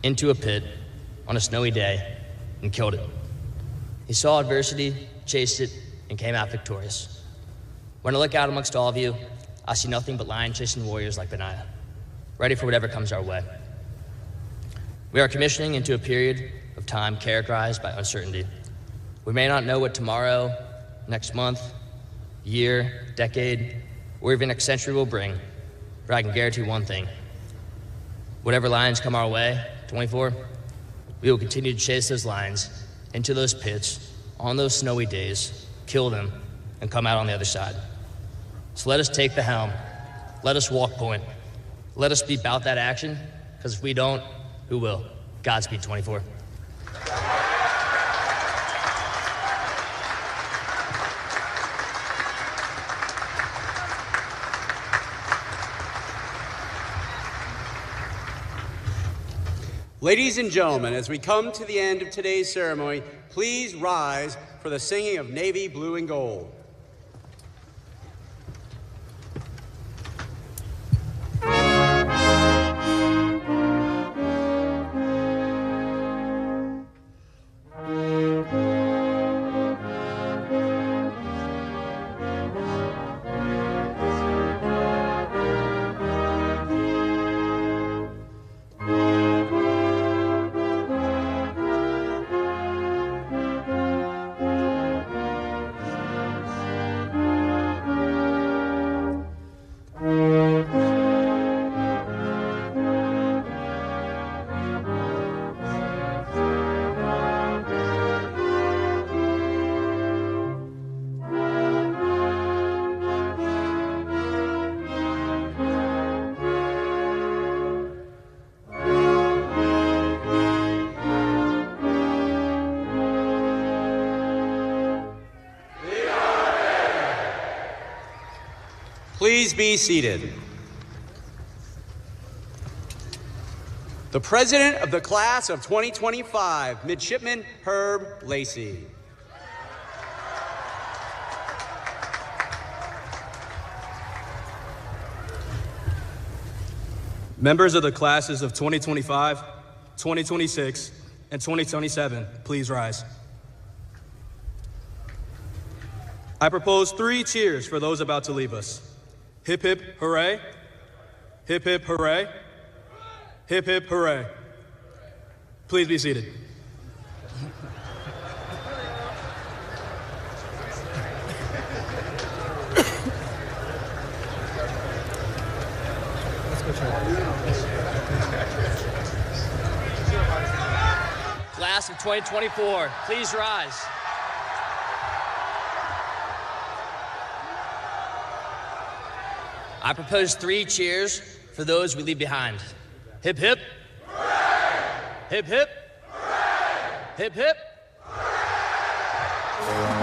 into a pit on a snowy day and killed it. He saw adversity, chased it, and came out victorious. When I look out amongst all of you, I see nothing but lion-chasing warriors like Benaiah, ready for whatever comes our way. We are commissioning into a period of time characterized by uncertainty. We may not know what tomorrow, next month, year, decade, or even next century will bring, but I can guarantee one thing. Whatever lions come our way, 24, we will continue to chase those lions into those pits on those snowy days, kill them, and come out on the other side. So let us take the helm. Let us walk point. Let us be about that action, because if we don't, who will? Godspeed, 24. Ladies and gentlemen, as we come to the end of today's ceremony, please rise for the singing of Navy Blue and Gold. Please be seated. The President of the Class of 2025, Midshipman Herb Lacey. Members of the classes of 2025, 2026, and 2027, please rise. I propose 3 cheers for those about to leave us. Hip, hip, hooray. Hip, hip, hooray. Hip, hip, hooray. Please be seated. Class of 2024, please rise. I propose 3 cheers for those we leave behind. Hip, hip. Hooray! Hip, hip. Hooray! Hip, hip. Hooray!